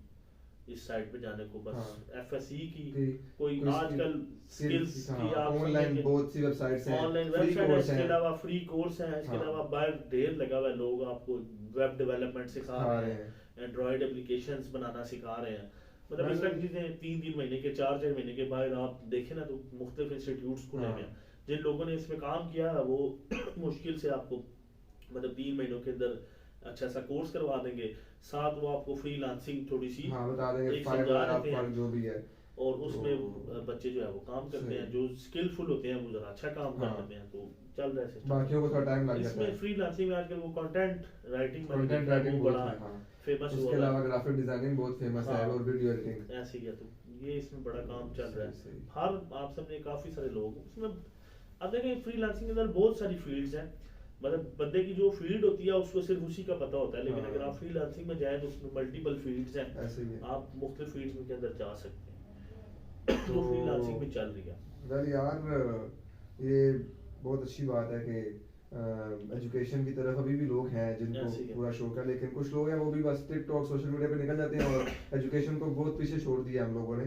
इस साइड पे जाने को, बस हाँ। FSE की कि कोई कोई आजकल स्किल्स की आप ऑनलाइन समझेंगे। बहुत सी वेबसाइट्स हैं, ऑनलाइन फ्री वेबसाइट है, कोर्स इसके हैं। अलावा फ्री कोर्स हैं, इसके हाँ। अलावा बाहर ढेर लगा हुआ है, लोग आपको वेब डेवलपमेंट सिखा सिखा रहे रहे हैं, हैं। एंड्रॉयड एप्लीकेशंस बनाना सिखा रहे हैं। मतलब इस मैंने- तरह की चीज़ें 3-3 महीने के 4-4 महीने के बाद आप देखें ना तो मुख्तलिफ इंस्टीट्यूट्स खुले हाँ। हुए हैं। जिन लोगों ने इसमें काम किया है वो मुश्किल से आपको मतलब 3 महीनों के अंदर अच्छा सा कोर्स करवा देंगे, साथ वो आपको फ्रीलांसिंग थोड़ी सी हाँ, बता देंगे एक फाइवर, समझा देते अपवर्क हैं जो भी है। और उसमें तो- बच्चे जो है वो काम करते सही। हैं, जो स्किलफुल होते हैं वो जरा अच्छा काम कर हाँ। लेते हैं, तो चल रहा है सिस्टम। बाकियों को थोड़ा टाइम लग जाता इसमें है। फ्रीलांसिंग में आजकल वो कंटेंट राइटिंग कंटेंट राइटिंग वो बहुत बड़ा है, हाँ। फेमस उसके हुआ अलावा है। ग्राफिक डिजाइनिंग बहुत फेमस है हाँ। और वीडियो एडिटिंग। ऐसे ही है, तो ये इसमें बड़ा काम चल रहा है। सही, सही। हर आप सबने काफी सारे लोग उसमें, अब देखें फ्रीलांसिंग के अंदर बहुत सारी फील्ड्स हैं, मतलब बंदे की जो फील्ड होती है उसको सिर्फ उसी का पता होता है, लेकिन हाँ। अगर आप फ्रीलांसिंग में जाए तो उसमें मल्टीपल फील्ड्स हैं, ऐसे ही है। आप मुख्तलिफ फील्ड्स के अंदर जा सकते हैं। तो फ्रीलांसिंग में चल रही है। वेल यार, ये बहुत अच्छी बात है कि एजुकेशन की तरफ अभी भी लोग हैं जिनको ऐसे ही है। पूरा शौक है, लेकिन कुछ लोग हैं वो भी बस टिकटॉक सोशल मीडिया पे निकल जाते हैं और एजुकेशन को बहुत पीछे छोड़ दिया हम लोगों ने।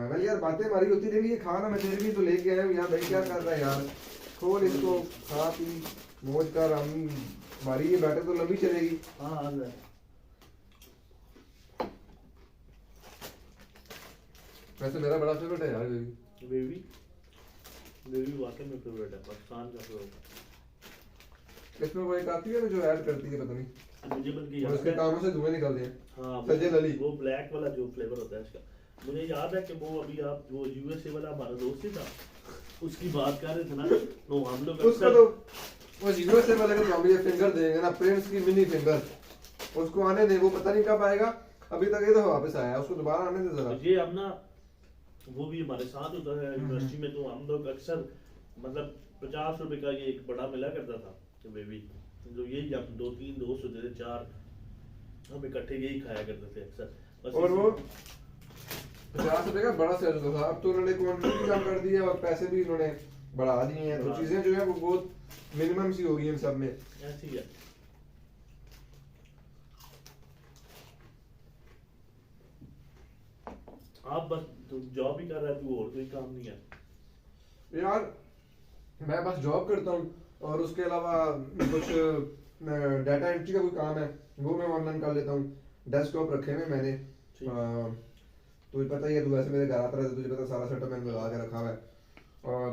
वेल यार, बातें हमारी होती रहेंगी। ये खाना मैं तेरे लिए तो लेके आया हूँ, यहाँ भाई क्या कर रहा है यार, खोल इसको, खा पी मौज कर। हम हमारी ये बैठक तो लंबी चलेगी। हाँ आ गया। वैसे मेरा बड़ा फेवरेट है यार बेबी। बेबी बेबी वाकई में फेवरेट है, पाकिस्तान का फेवरेट इसमें वो एक आती है जो ऐड करती है, पता नहीं, है मुझे, बल्कि और याद उसके है। कानों से धुएं निकलते हैं। हाँ सजल अली। वो ब्लैक वाला जो फ्लेवर होता है इसका, मुझे याद है कि वो अभी आप वो USA वाला हमारा दोस्त ही था, उसकी बात कर रहे थे ना, तो हम लोग उसको तो वो यूएसए वाले को हम ये फिंगर देंगे ना, प्रिंस की मिनी फिंगर, उसको आने दे, वो पता नहीं कब आएगा। अभी तक ये तो वापस आया है, उसको दोबारा आने दे जरा। ये अब ना वो भी हमारे साथ होता है यूनिवर्सिटी में, तो हम लोग अक्सर मतलब 50 रुपए का ये एक बड़ा मिला करता था तो बेबी, तो यही हम 2-3 दोस्त होते थे, 4 हम इकट्ठे यही खाया करते थे अक्सर। बस और वो इसी- 50 रुपए का बड़ा साइज होता था, अब तो उन्होंने क्वांटिटी भी कम कर दी है और पैसे भी उन्होंने बढ़ा दिए हैं, तो बढ़ा चीजें जो है वो बहुत मिनिमम सी होगी इन सब में। ऐसी है। आप बस जॉब ही कर रहा है, तू और कोई काम नहीं है? यार मैं बस जॉब करता हूँ और उसके अलावा कुछ डाटा एंट्री का कोई काम है वो मैं ऑनलाइन कर लेता हूँ। डेस्कटॉप रखे हुए मैंने, ठीक। तुझे पता ही है, तू वैसे मेरे घर आता रहता है, तुझे पता सारा सेटअप मैंने लगा के रखा हुआ है। और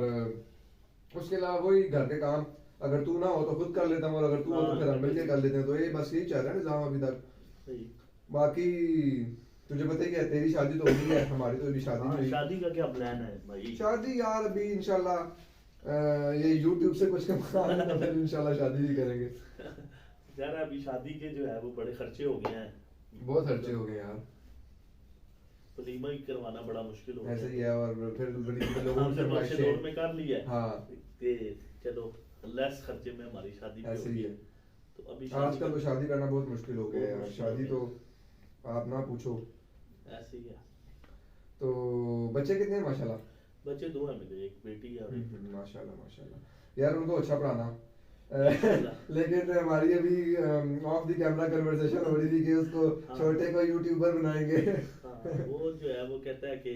उसके अलावा वही घर के काम, अगर तू ना हो तो खुद कर लेता हूँ और अगर तू हो तो हाँ, फिर हम मिलके कर लेते हैं। तो ये बस यही चल रहा है निज़ाम अभी तक। सही। बाकी तुझे पता ही है, तेरी शादी तो हो गई है, हमारी तो अभी शादी हाँ, नहीं हुई। शादी का क्या प्लान है भाई? शादी यार अभी इंशाल्लाह ये YouTube से कुछ कमा लें तो फिर इंशाल्लाह शादी भी करेंगे। यार अभी शादी के जो है वो बड़े खर्चे हो गए हैं, बहुत खर्चे हो गए यार, वलीमा ही करवाना बड़ा मुश्किल हो ऐसे गया। ही है। और फिर बड़ी बड़ी लोगों हमने की बच्चे दौर फरमाइशें, में कर लिया है। हाँ ते चलो लेस खर्चे में हमारी शादी भी ऐसे ही होगी। है। तो अभी शादी आजकल तो शादी करना बहुत मुश्किल हो गया है बहुत यार, मुश्किल हो शादी गया। तो आप ना पूछो। ऐसे ही है। तो बच्चे कितने हैं माशाल्लाह? बच्चे दो हैं मेरे, एक बेटी है और एक माशाल्लाह माशाल्लाह यार, उनको अच्छा पढ़ाना। माशाल्लाह। लेकिन हमारी अभी ऑफ द कैमरा कन्वर्सेशन हो रही थी कि उसको हाँ। छोटे को यूट्यूबर बनाएंगे। हाँ, वो जो है वो कहता है कि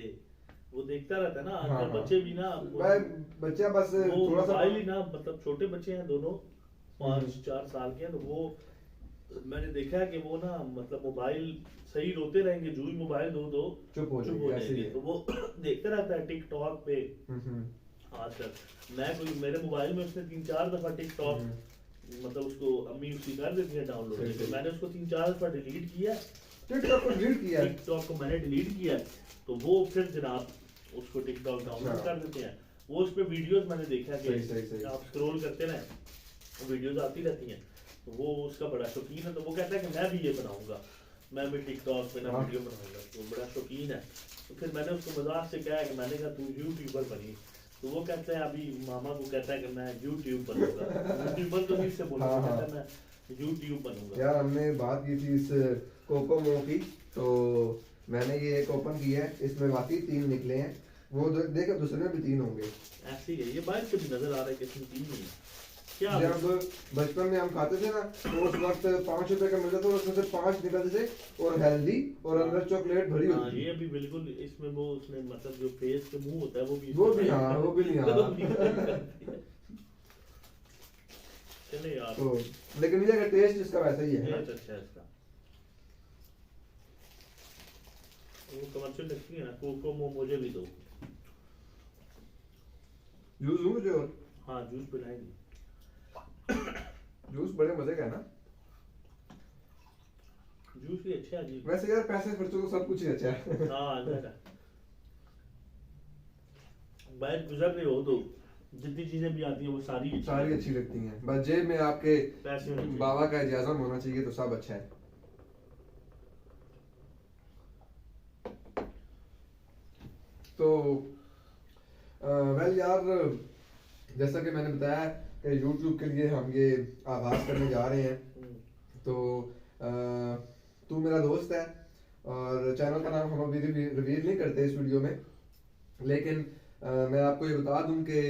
वो देखता रहता है ना हाँ, आजकल हाँ। बच्चे भी ना भाई बच्चा बस वो थोड़ा सा मोबाइल ही ना, मतलब छोटे बच्चे हैं दोनों, हम्म। 5-4 साल के हैं, तो वो मैंने देखा है कि वो ना मतलब मोबाइल सही रोते रहेंगे, जू ही मोबाइल दो दो चुप हो चुप जाएंगे, हो ऐसे ही जाएंगे। है। तो वो देखता रहता है टिकटॉक पे हम्म। आजकल। मैं कोई मेरे मोबाइल में उसने 3-4 दफा टिकटॉक मतलब उसको अम्मी उसकी कर देती है डाउनलोड, सही, तो सही। मैंने उसको 3-4 दफा डिलीट किया। टिकटॉक को डिलीट किया है? टिकटॉक को मैंने डिलीट किया, तो वो फिर जनाब उसको टिकटॉक डाउनलोड अच्छा। कर देते हैं। वो उस पे वीडियोस मैंने देखा कि सही, सही, सही। आप स्क्रॉल करते रहे, वो वीडियोस आती रहती हैं, तो वो उसका बड़ा शौकीन है। तो वो कहता है कि मैं भी ये बनाऊंगा, मैं भी टिकटॉक पे ना हाँ। वीडियो बनाऊंगा, तो बड़ा शौकीन है। तो फिर मैंने उसको मजाक से कहा कि मैंने कहा तू यूट्यूबर बनी, तो वो कहता है अभी मामा को कहता है कि मैं यूट्यूब बनूंगा। यूट्यूबर तो नहीं से बोलूंगा, हाँ, हाँ। कहता है मैं यूट्यूब बनूंगा। यार हमने बात की थी इस कोकोमो की, तो मैंने ये एक ओपन किया है, इसमें वाकई 3 निकले हैं। वो देखो दूसरे में भी 3 होंगे। ऐसे ही है, ये बाहर से भी नजर आ रहा है कि इसमें 3 नहीं है क्या? जब बचपन में हम खाते थे ना तो उस वक्त 5 रुपए का मिलता था और उसमें से 5 निकलते थे और हेल्दी और अंदर चॉकलेट भरी हाँ, होती ये थी। अभी बिल्कुल इसमें वो उसने मतलब जो फेस पे मुंह होता है वो भी हाँ, वो भी नहीं आ रहा। चले यार, तो लेकिन ये टेस्ट इसका वैसा ही है ये ना? अच्छा है इसका। वो कमर्शियल लगती है ना, कोको मुझे भी दो। जूस दूं मुझे? और हाँ, जूस पिलाएंगे। जूस बड़े मजे का है ना जूस भी अच्छा है जी। वैसे यार, पैसे खर्चो तो सब कुछ ही अच्छा है। हाँ, अच्छा है। बाहर गुजर रहे हो तो जितनी चीजें भी आती हैं वो सारी अच्छी सारी हैं। अच्छी लगती हैं, बस जेब में आपके पैसे होने चाहिए। बाबा का इजाजम होना चाहिए तो सब अच्छा है। तो वेल यार, जैसा कि मैंने बताया कि YouTube के लिए हम ये आगाज करने जा रहे हैं। हम्म, तो तू मेरा दोस्त है और चैनल का नाम हम अभी रिवील नहीं करते इस वीडियो में, लेकिन मैं आपको ये बता दूं कि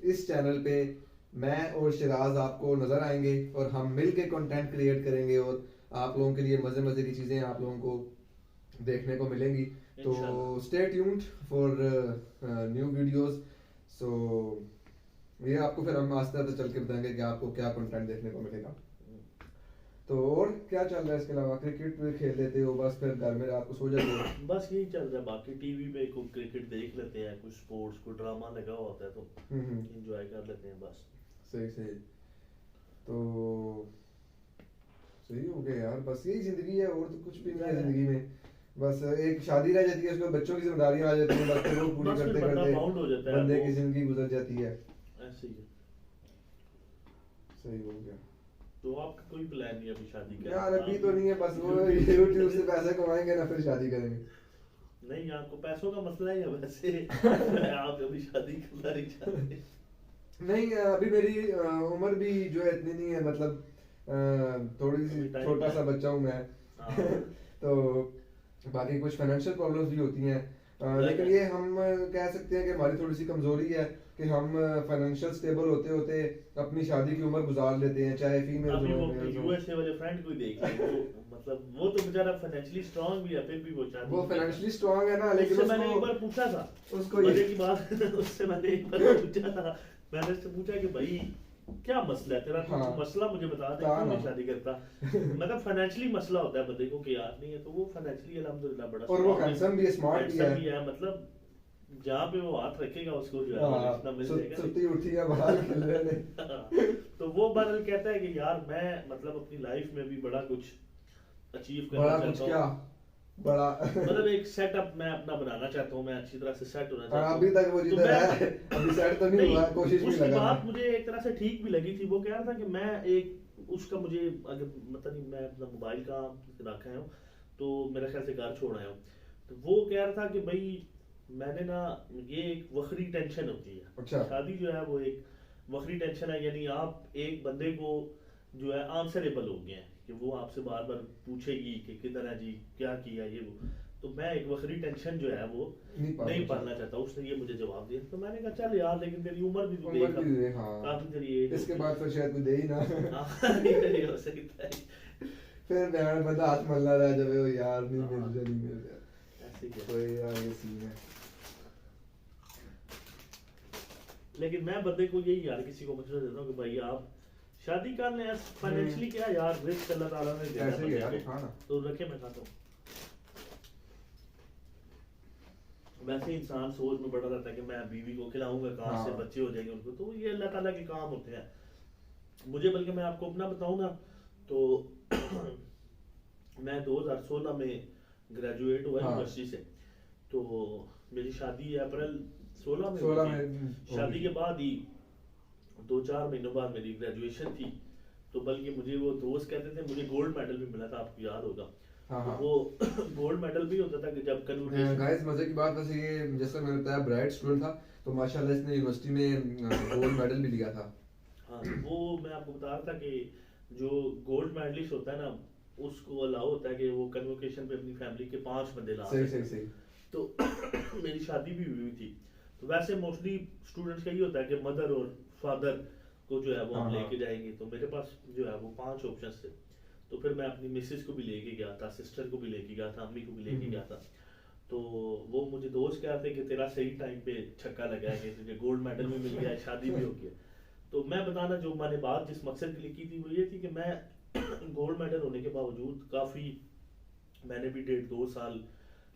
इस चैनल पे मैं और शिराज आपको नज़र आएंगे और हम मिल के कंटेंट क्रिएट करेंगे और आप लोगों के लिए मज़े मज़े की चीज़ें आप लोगों को देखने को मिलेंगी। तो इंशाल्लाह। Stay tuned for new videos. So ये आपको फिर हम आस्ते आस्ते चल के बताएंगे कि आपको क्या कंटेंट देखने को मिलेगा। तो और क्या चल रहा है इसके अलावा? क्रिकेट भी खेल लेते हो बस, फिर घर में रात को सो जाते हो? बस यही चल रहा है, बाकी टीवी पे कोई क्रिकेट देख लेते हैं, कुछ स्पोर्ट्स कोई ड्रामा लगा हुआ होता है तो एंजॉय कर लेते हैं बस। सही सही। तो सही हो गया यार, बस यही जिंदगी है और तो कुछ भी नहीं है जिंदगी में। बस एक शादी रह जाती है, उसमें बच्चों की जिम्मेदारियां आ जाती हैं, बस फिर वो पूरी बस फिर करते बंदा करते बाउंड हो जाता है, बंदे वो की जिंदगी गुजर जाती है। ऐसे ही है। सही हो गया तो आपका कोई प्लान नहीं है अभी शादी का? यार, अभी तो नहीं है, बस वो यूट्यूब से पैसे कमाएंगे ना फिर शादी करेंगे। नहीं, आपको पैसों का मसला है या वैसे आप अभी शादी करना नहीं चाहते? नहीं, अभी मेरी उम्र भी जो है इतनी नहीं है, मतलब थोड़ी सी अभी time छोटा है। सा बच्चा हूँ मैं। हाँ। तो बाकी कुछ फाइनेंशियल प्रॉब्लम्स भी होती हैं, लेकिन ये हम कह सकते हैं कि हमारी थोड़ी सी कमजोरी है कि हम फाइनेंशियल स्टेबल होते होते अपनी शादी की उम्र गुजार लेते हैं, चाहे फीमेल्स अभी हो वो अपने मेल्स हो। यूएसए वाले फ्रेंड को ही देख ले, वो मतलब वो तो बेचारा फाइनेंशियली स्ट्रांग भी है, फिर भी वो शादी वो नहीं करता। फाइनेंशियली स्ट्रांग है ना, लेकिन उससे मैंने एक उसको बार पूछा था, उसको मजे ये की बात उससे मैंने एक बार पूछा था, मैंने उससे पूछा कि भाई क्या मसला है तेरा, तू हाँ मसला मुझे बता दे, था क्यों ना। नहीं शादी करता। मतलब फाइनेंशियली मसला होता है बंदे को कि यार नहीं है, तो वो फाइनेंशियली अल्हम्दुलिल्लाह बड़ा और वो strong है, हैंडसम भी है, स्मार्ट भी है। handsome भी है, मतलब जहाँ पे वो हाथ रखेगा उसको जो है वो हाँ, रिश्ता मिल जाएगा। सुती उठी है बाहर खेल रहे ने। तो वो बदल कहता है कि यार मैं मतलब अपनी लाइफ में भी बड़ा कुछ अचीव करना बड़ा कुछ चाहता क्या, हूँ, बड़ा मतलब एक सेटअप मैं अपना बनाना चाहता हूँ, मैं अच्छी तरह से सेट होना चाहता हूँ। अभी तक वो तो जिधर मैं है अभी सेट तो नहीं हुआ, कोशिश भी उसकी लगा बात है। मुझे एक तरह से ठीक भी लगी थी। वो कह रहा था कि मैं एक उसका मुझे अगर मतलब नहीं, मैं अपना मोबाइल का रखा है तो मेरा ख्याल से घर छोड़ आया हूँ, तो वो कह रहा था कि भाई मैंने ना, ये एक वक्री टेंशन होती है, अच्छा। शादी जो है वो एक वक्री टेंशन है, यानी आप एक बंदे को जो है आंसरेबल हो गए हैं कि वो आपसे बार बार पूछेगी कि किधर है जी, क्या किया ये वो, तो मैं एक वक्री टेंशन जो है वो नहीं पालना चाहता। उसने ये मुझे जवाब दिया, तो मैंने कहा चल यार, लेकिन तेरी उम्र भी तो उम्र देख, भी देख, हाँ काफी तेरी एज इसके बाद फिर शायद कोई दे ही ना। हाँ नहीं हो सकता है, फिर बहन बंदा हाथ मलना रह जावे, ओ यार नहीं मिल हाँ, रहा, नहीं मिल रहा। ऐसे ही है। तो यार ये सीन है। लेकिन मैं बंदे को यही यार किसी को मशवरा देता हूँ कि भाई आप शादी कर लें, फाइनेंशियली क्या यार, रिस्क अल्लाह ताला ने दिया ऐसे ही है यार, बंदे को, हाँ ना। तो रखे मैं खाता हूँ। वैसे इंसान सोच में बड़ा रहता है कि मैं बीवी को खिलाऊंगा, कहाँ से हाँ। बच्चे हो जाएंगे उनको, तो ये अल्लाह ताला के काम होते हैं। मुझे बल्कि मैं आपको अपना बताऊं ना, तो मैं 2016 में ग्रेजुएट हुआ हाँ। यूनिवर्सिटी से, तो मेरी शादी अप्रैल 16 में 16 हुई थी। में शादी के बाद ही 2-4 महीनों बाद मेरी ग्रेजुएशन थी, तो बल्कि मुझे वो दोस्त कहते थे, मुझे गोल्ड मेडल भी मिला था, आपको याद होगा। हाँ तो हाँ। वो गोल्ड मेडल भी होता था कि जब कन्वोकेशन, गाइस मजे की बात वैसे ये, जैसे मैंने बताया ब्राइट स्टूडेंट था, तो माशाल्लाह इसने यूनिवर्सिटी में गोल्ड मेडल भी लिया था। हाँ तो वो मैं आपको बता रहा था कि जो गोल्ड मेडलिस्ट होता है ना, उसको अलाउ होता है कि वो कन्वोकेशन पे अपनी फैमिली के 5 बंदे ला सही सकते सही हैं। सही। तो मेरी शादी भी हुई थी, तो वैसे मोस्टली स्टूडेंट्स का ये होता है कि मदर और फादर को जो है वो हम हाँ, लेके जाएंगे, तो मेरे पास जो है वो 5 ऑप्शंस थे। तो फिर मैं अपनी मिसेस को भी लेके गया था, सिस्टर को भी लेके गया था, अम्मी को भी लेके गया था। तो वो मुझे दोस्त कह रहे थे कि तेरा सही टाइम पे छक्का लगा है, कि तुझे गोल्ड मेडल भी मिल गया है, शादी भी हो गई है। तो मैं बताना, जो मैंने बात जिस मकसद के लिए की थी वो ये थी कि मैं गोल्ड मेडल होने के बावजूद काफ़ी, मैंने भी 1.5-2 साल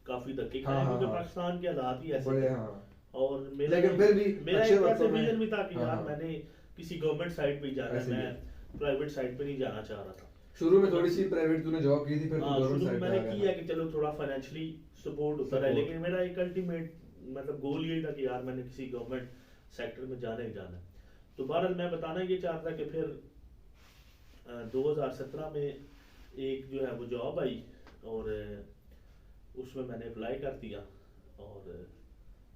काफ़ी धक्के हाँ खाए, हाँ क्योंकि हाँ, पाकिस्तान के हालात ही ऐसे बड़े थे। हाँ। और मेरा लेकिन फिर भी मेरा अच्छे एक ऐसे वक्तों में, विजन भी था कि हाँ यार हाँ, मैंने किसी गवर्नमेंट साइड पे ही जाना है, ऐसे ही है। मैं प्राइवेट साइड पे नहीं जाना चाह रहा था। शुरू में थोड़ी सी प्राइवेट तूने जॉब की थी, फिर तू हाँ, गवर्नमेंट शुरू में साइड पे मैंने आ गया किया था। कि चलो थोड़ा फाइनेंशियली सपोर्ट होता रहे, Support। लेकिन मेरा एक अल्टीमेट मतलब गोल यही था कि यार मैंने किसी गवर्नमेंट सेक्टर में जाना ही जाना है। तो बहरहाल मैं बताना ये चाह रहा था कि फिर 2017 में एक जो है वो जॉब आई, और उसमें मैंने अप्लाई कर दिया, और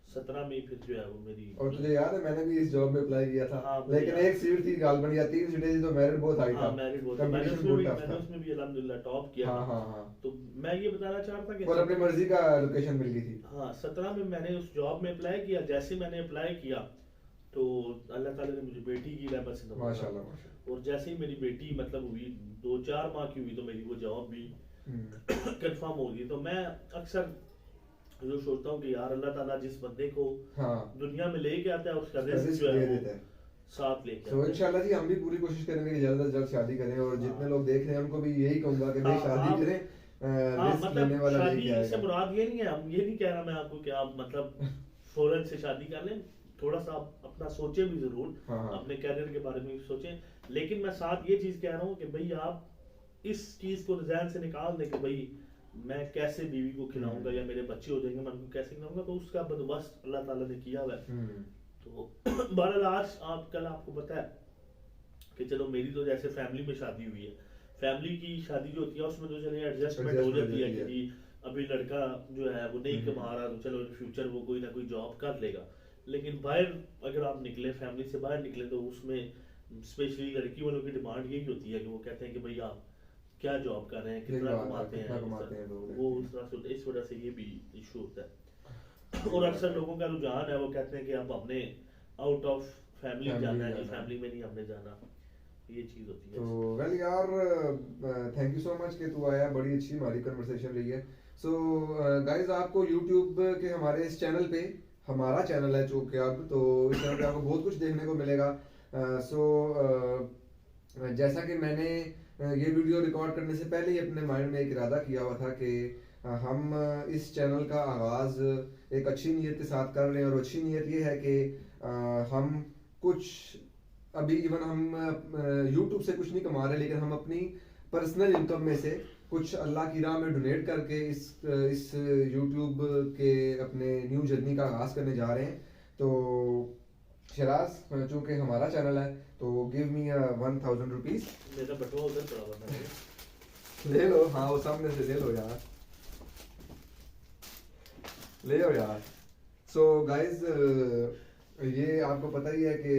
17 में फिर जो है वो मेरी, और तुझे याद है मैंने भी इस जॉब में अप्लाई किया था, हाँ, मुझे लेकिन याद एक सीट थी गालबन, या 3 सीटें थी, तो मेरिट बहुत हाई था। हाँ मेरिट बहुत, मैंने कंपटीशन उसमें बहुत भी टफ मैंने था। उसमें भी अल्हम्दुलिल्लाह टॉप किया हाँ था। हाँ हाँ। तो मैं ये बताना चाह रहा था कि और अपनी मर्जी का लोकेशन मिल गई थी। हाँ 17 में मैंने उस जॉब में अप्लाई किया। जैसे मैंने अप्लाई किया तो अल्लाह ताला ने मुझे बेटी की रहमत से नवाजा। माशाल्लाह माशाल्लाह। और जैसे ही मेरी बेटी मतलब हुई 2-4 माह की हुई, तो मेरी वो जॉब भी कंफर्म हो गई। तो मैं अक्सर जो सोचता हूँ कि यार अल्लाह ताला जिस बंदे को हाँ, दुनिया में लेके आता है उसका रिस्क रिस्क जो दे है देता वो है। साथ लेके तो आता है। इंशाल्लाह जी हम भी पूरी कोशिश करेंगे कि जल्द से जल्द शादी करें, और जितने हाँ। लोग देख रहे हैं उनको भी यही कहूंगा कि भाई हाँ, शादी आप- करें, हाँ रिस्क मतलब लेने वाला शादी लेके से आएगा। मुराद ये नहीं है, हम ये नहीं कह रहा मैं आपको कि आप मतलब फौरन से शादी कर लें, थोड़ा सा आप अपना सोचें भी जरूर, हाँ हाँ। अपने कैरियर के बारे में भी सोचें। लेकिन मैं साथ ये चीज कह रहा हूँ कि भाई आप इस चीज को जहन से निकाल दें कि भाई मैं कैसे बीवी को खिलाऊंगा या मेरे बच्चे हो जाएंगे, मैं उनको कैसे खिलाऊंगा, तो उसका बंदोबस्त अल्लाह ताला ने किया हुआ है। तो बहरहाल आज आप कल आपको पता है कि चलो मेरी तो जैसे फैमिली में शादी हुई है, फैमिली की शादी जो होती है उसमें तो चलिए एडजस्टमेंट हो जाती है कि जी अभी लड़का जो है वो नहीं कमा रहा, तो चलो इन फ्यूचर वो कोई ना कोई जॉब कर लेगा। लेकिन बाहर अगर आप निकले, फैमिली से बाहर निकले, तो उसमें स्पेशली लड़की वालों की डिमांड यही होती है कि वो कहते हैं कि भाई आप क्या जॉब कर रहे हैं, ठीक कितना बात है, कमाते कितना हैं, कमाते हैं लोग। वो उस तरह से, इस वजह से ये भी इशू होता है। और अक्सर लोगों का रुझान है, वो कहते हैं कि अब हमने आउट ऑफ फैमिली फैमिली जाना है, कि जाना है। फैमिली में नहीं हमने जाना, ये चीज़ होती है। तो वेल यार, थैंक यू सो मच कि तू आया, बड़ी अच्छी हमारी कन्वर्सेशन रही है। सो गाइस, आपको यूट्यूब के हमारे इस चैनल पे, हमारा चैनल है चौक के अब, तो इस चैनल पे आपको बहुत कुछ देखने को मिलेगा। जैसा कि मैंने ये वीडियो रिकॉर्ड करने से पहले ही अपने माइंड में एक इरादा किया हुआ था कि हम इस चैनल का आगाज़ एक अच्छी नीयत के साथ कर रहे हैं, और अच्छी नीयत ये है कि हम कुछ, अभी इवन हम यूट्यूब से कुछ नहीं कमा रहे, लेकिन हम अपनी पर्सनल इनकम में से कुछ अल्लाह की राह में डोनेट करके इस यूट्यूब के अपने न्यू जर्नी का आगाज़ करने जा रहे हैं। तो शराज, चूँकि हमारा चैनल है, तो गिव मी 1000 रुपीज़। मेरा बटुआ उधर पड़ा हुआ था। ले लो, हाँ वो सामने से ले लो यार, ले लो यार। सो गाइज, ये आपको पता ही है कि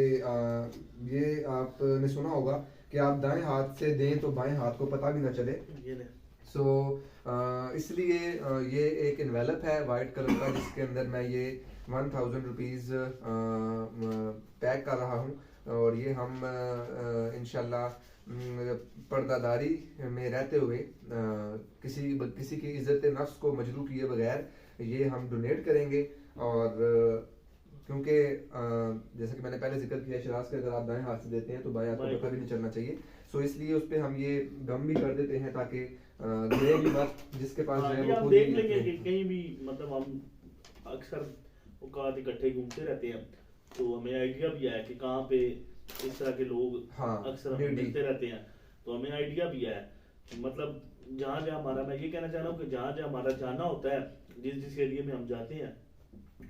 ये आपने सुना होगा कि आप दाएं हाथ से दें तो बाएं हाथ को पता भी ना चले। ये ले। सो इसलिए ये एक इन्वेलप है वाइट कलर का, जिसके अंदर मैं ये 1000 रुपीज़ पैक कर रहा हूँ, और ये हम इंशाल्लाह पर्दादारी में रहते हुए किसी की इज्जत नफ्स को मजरू किए बगैर ये हम डोनेट करेंगे। और क्योंकि जैसा कि मैंने पहले जिक्र किया शराज के, अगर आप दाएं हाथ से देते हैं तो बाएं हाथ को पता भी नहीं चलना चाहिए। सो इसलिए उस पर हम ये गम भी कर देते हैं ताकि गिरे भी मत, जिसके पास जो है ये वो आप खुद देख ही लेंगे कि अपने- कहीं भी, मतलब हम अक्सर औकात इकट्ठे घूमते रहते हैं, तो हमें आइडिया भी है कि कहाँ पे इस तरह के लोग हाँ, अक्सर हमें needy। मिलते रहते हैं, तो हमें आइडिया भी है। मतलब जहाँ जहाँ हमारा, मैं ये कहना चाह रहा हूँ कि जहाँ जहाँ हमारा जाना होता है, जिस जिस एरिया में हम जाते हैं,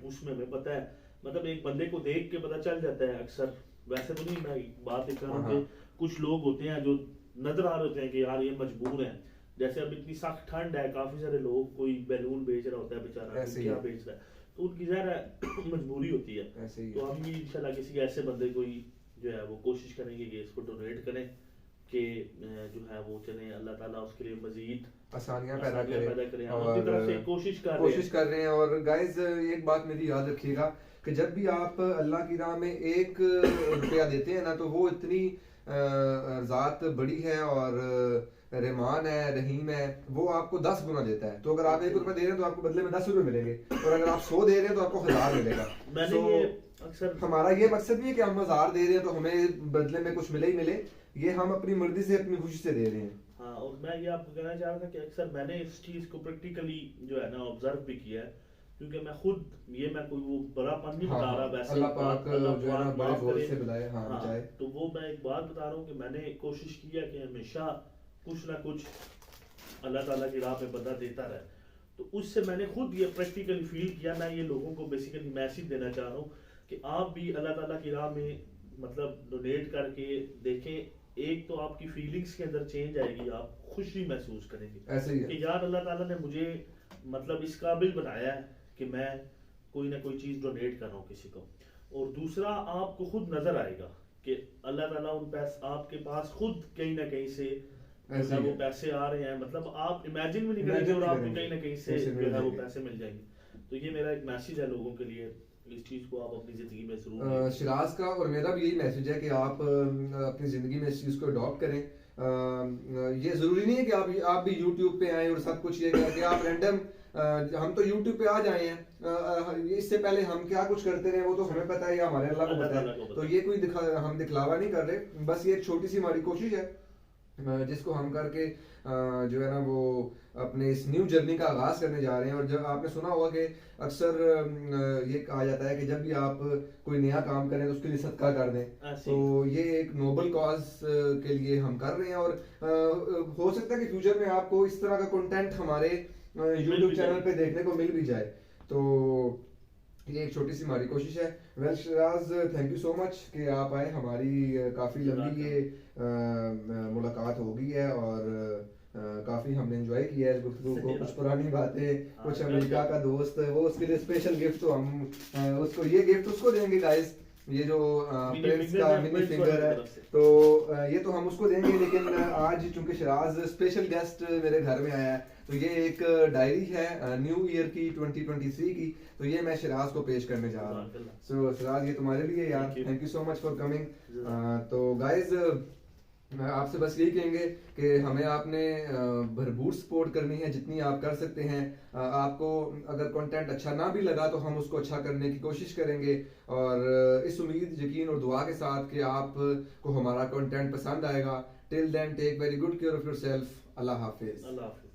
उसमें हमें पता है, मतलब एक बंदे को देख के पता चल जाता है अक्सर। वैसे तो नहीं, मैं बात कर रहा हूँ हाँ। कि कुछ लोग होते हैं जो नजर आ रहे होते हैं कि यार ये मजबूर है। जैसे अब इतनी सख्त ठंड है, काफी सारे लोग, कोई बैलून बेच रहा होता है बेचारा, ऐसे कोई ही क्या है। बेच रहा है, तो उनकी ज़ाहिर मजबूरी होती है। ऐसे ही तो हम भी इंशाल्लाह किसी ऐसे बंदे को ही जो है वो कोशिश करेंगे कि इसको डोनेट करें, कि जो है वो चले, अल्लाह ताला उसके लिए मजीद आसानियां पैदा करें। हम अपनी तरफ से कोशिश कर रहे कोशिश हैं। कर रहे हैं। और गाइज, एक बात मेरी याद रखिएगा कि जब भी आप अल्लाह की राह में 1 रुपया देते हैं ना, तो वो इतनी ज़ात बड़ी है और रहमान है, रहीम है, वो आपको 10 गुना देता है। तो अगर आप 1 रुपया दे रहे हैं तो आपको बदले में 10 रुपये मिलेंगे, और अगर आप 100 दे रहे हैं तो आपको 1000 मिलेगा। मैंने So, ये अक्सर, हमारा ये मकसद नहीं है कि हम 1000 दे रहे हैं तो हमें बदले में कुछ मिले ही मिले, ये हम अपनी मर्जी से, अपनी खुशी से दे रहे हैं। हाँ, और मैं ये आपको कहना चाह रहा था कि अक्सर मैंने इस चीज़ को प्रैक्टिकली जो है ना ऑब्जर्व भी किया है, क्योंकि मैं खुद, ये मैं कोई वो बड़ापन नहीं बता रहा, वैसे अल्लाह पाक अल्लाह जो है ना पाक बड़े माफ जोर करे। से बुलाए, हाँ हाँ, चाहे। तो वो मैं एक बात बता रहा हूँ कि मैंने कोशिश की है कि हमेशा कुछ ना कुछ अल्लाह ताला की राह पे बंदा देता रहे। तो उससे मैंने खुद ये प्रैक्टिकली फील किया। मैं ये लोगों को बेसिकली मैसेज देना चाह रहा हूँ कि आप भी अल्लाह ताला की राह में मतलब डोनेट करके देखें। एक तो आपकी फीलिंग्स के अंदर चेंज आएगी, आप खुशी महसूस करेंगे ऐसे ही है। कि यार अल्लाह ताला ने मुझे मतलब इस काबिल बनाया है कि मैं कोई ना कोई चीज़ डोनेट कर रहा हूँ किसी को। और दूसरा, आपको खुद नजर आएगा कि अल्लाह ताला उन पैसे आपके पास खुद कहीं ना कहीं से ऐसे ही वो है। पैसे आ रहे हैं, मतलब आप इमेजिन भी नहीं Imagine करेंगे और नहीं आपको करेंगे। कहीं ना कहीं से पैसे जो मिल है वो जाएंगे। पैसे मिल जाएंगे। तो ये मेरा एक मैसेज है लोगों के लिए, इस चीज़ को आप अपनी ज़िंदगी में ज़रूर शिराज का और मेरा भी यही मैसेज है कि आप अपनी ज़िंदगी में इस चीज़ को अडॉप्ट करें। ये ज़रूरी नहीं है कि आप भी यूट्यूब पे आए और सब कुछ ये करके आप रैंडम, हम तो यूट्यूब पे आ जाए हैं, इससे पहले हम क्या कुछ करते रहे वो तो हमें पता है, या हमारे अल्लाह को पता है। तो ये कोई हम दिखलावा नहीं कर रहे, बस ये एक छोटी सी हमारी कोशिश है जिसको हम करके जो है ना वो अपने इस न्यू जर्नी का आगाज़ करने जा रहे हैं। और जब आपने सुना होगा कि अक्सर ये कहा जाता है कि जब भी आप कोई नया काम करें तो उसके लिए सदका कर दें। ऐसे तो ये एक नोबल कॉज के लिए हम कर रहे हैं, और हो सकता है कि फ्यूचर में आपको इस तरह का कंटेंट हमारे यूट्यूब भी चैनल जाए। पे देखने को मिल भी जाए। तो ये एक छोटी सी हमारी कोशिश है। Well Siraj, thank you so much कि आप आए। हमारी काफ़ी लंबी ये मुलाकात हो गई है, और काफ़ी हमने एंजॉय किया है इस गुफ्तगू को। कुछ पुरानी बातें, कुछ अमेरिका का दोस्त, वो उसके लिए स्पेशल गिफ्ट, तो हम उसको ये गिफ्ट उसको देंगे गाइस। ये जो मिनी प्रिंस फिंगर का है मिनी प्रिंस फिंगर वाले की है, तरफ से। तो ये तो हम उसको देंगे, लेकिन आज चूंकि शिराज स्पेशल गेस्ट मेरे घर में आया है, तो ये एक डायरी है न्यू ईयर की 2023 की, तो ये मैं शिराज को पेश करने जा रहा हूँ। सो शिराज, ये तुम्हारे लिए यार, Thank you. Thank you so much for coming. जज़ाक। तो गाइज, आपसे बस यही कहेंगे कि हमें आपने भरपूर सपोर्ट करनी है जितनी आप कर सकते हैं। आपको अगर कंटेंट अच्छा ना भी लगा तो हम उसको अच्छा करने की कोशिश करेंगे, और इस उम्मीद, यकीन और दुआ के साथ कि आपको हमारा कंटेंट पसंद आएगा। Till then, take very good care of yourself. अल्लाह हाफिज। अल्लाह हाफिज।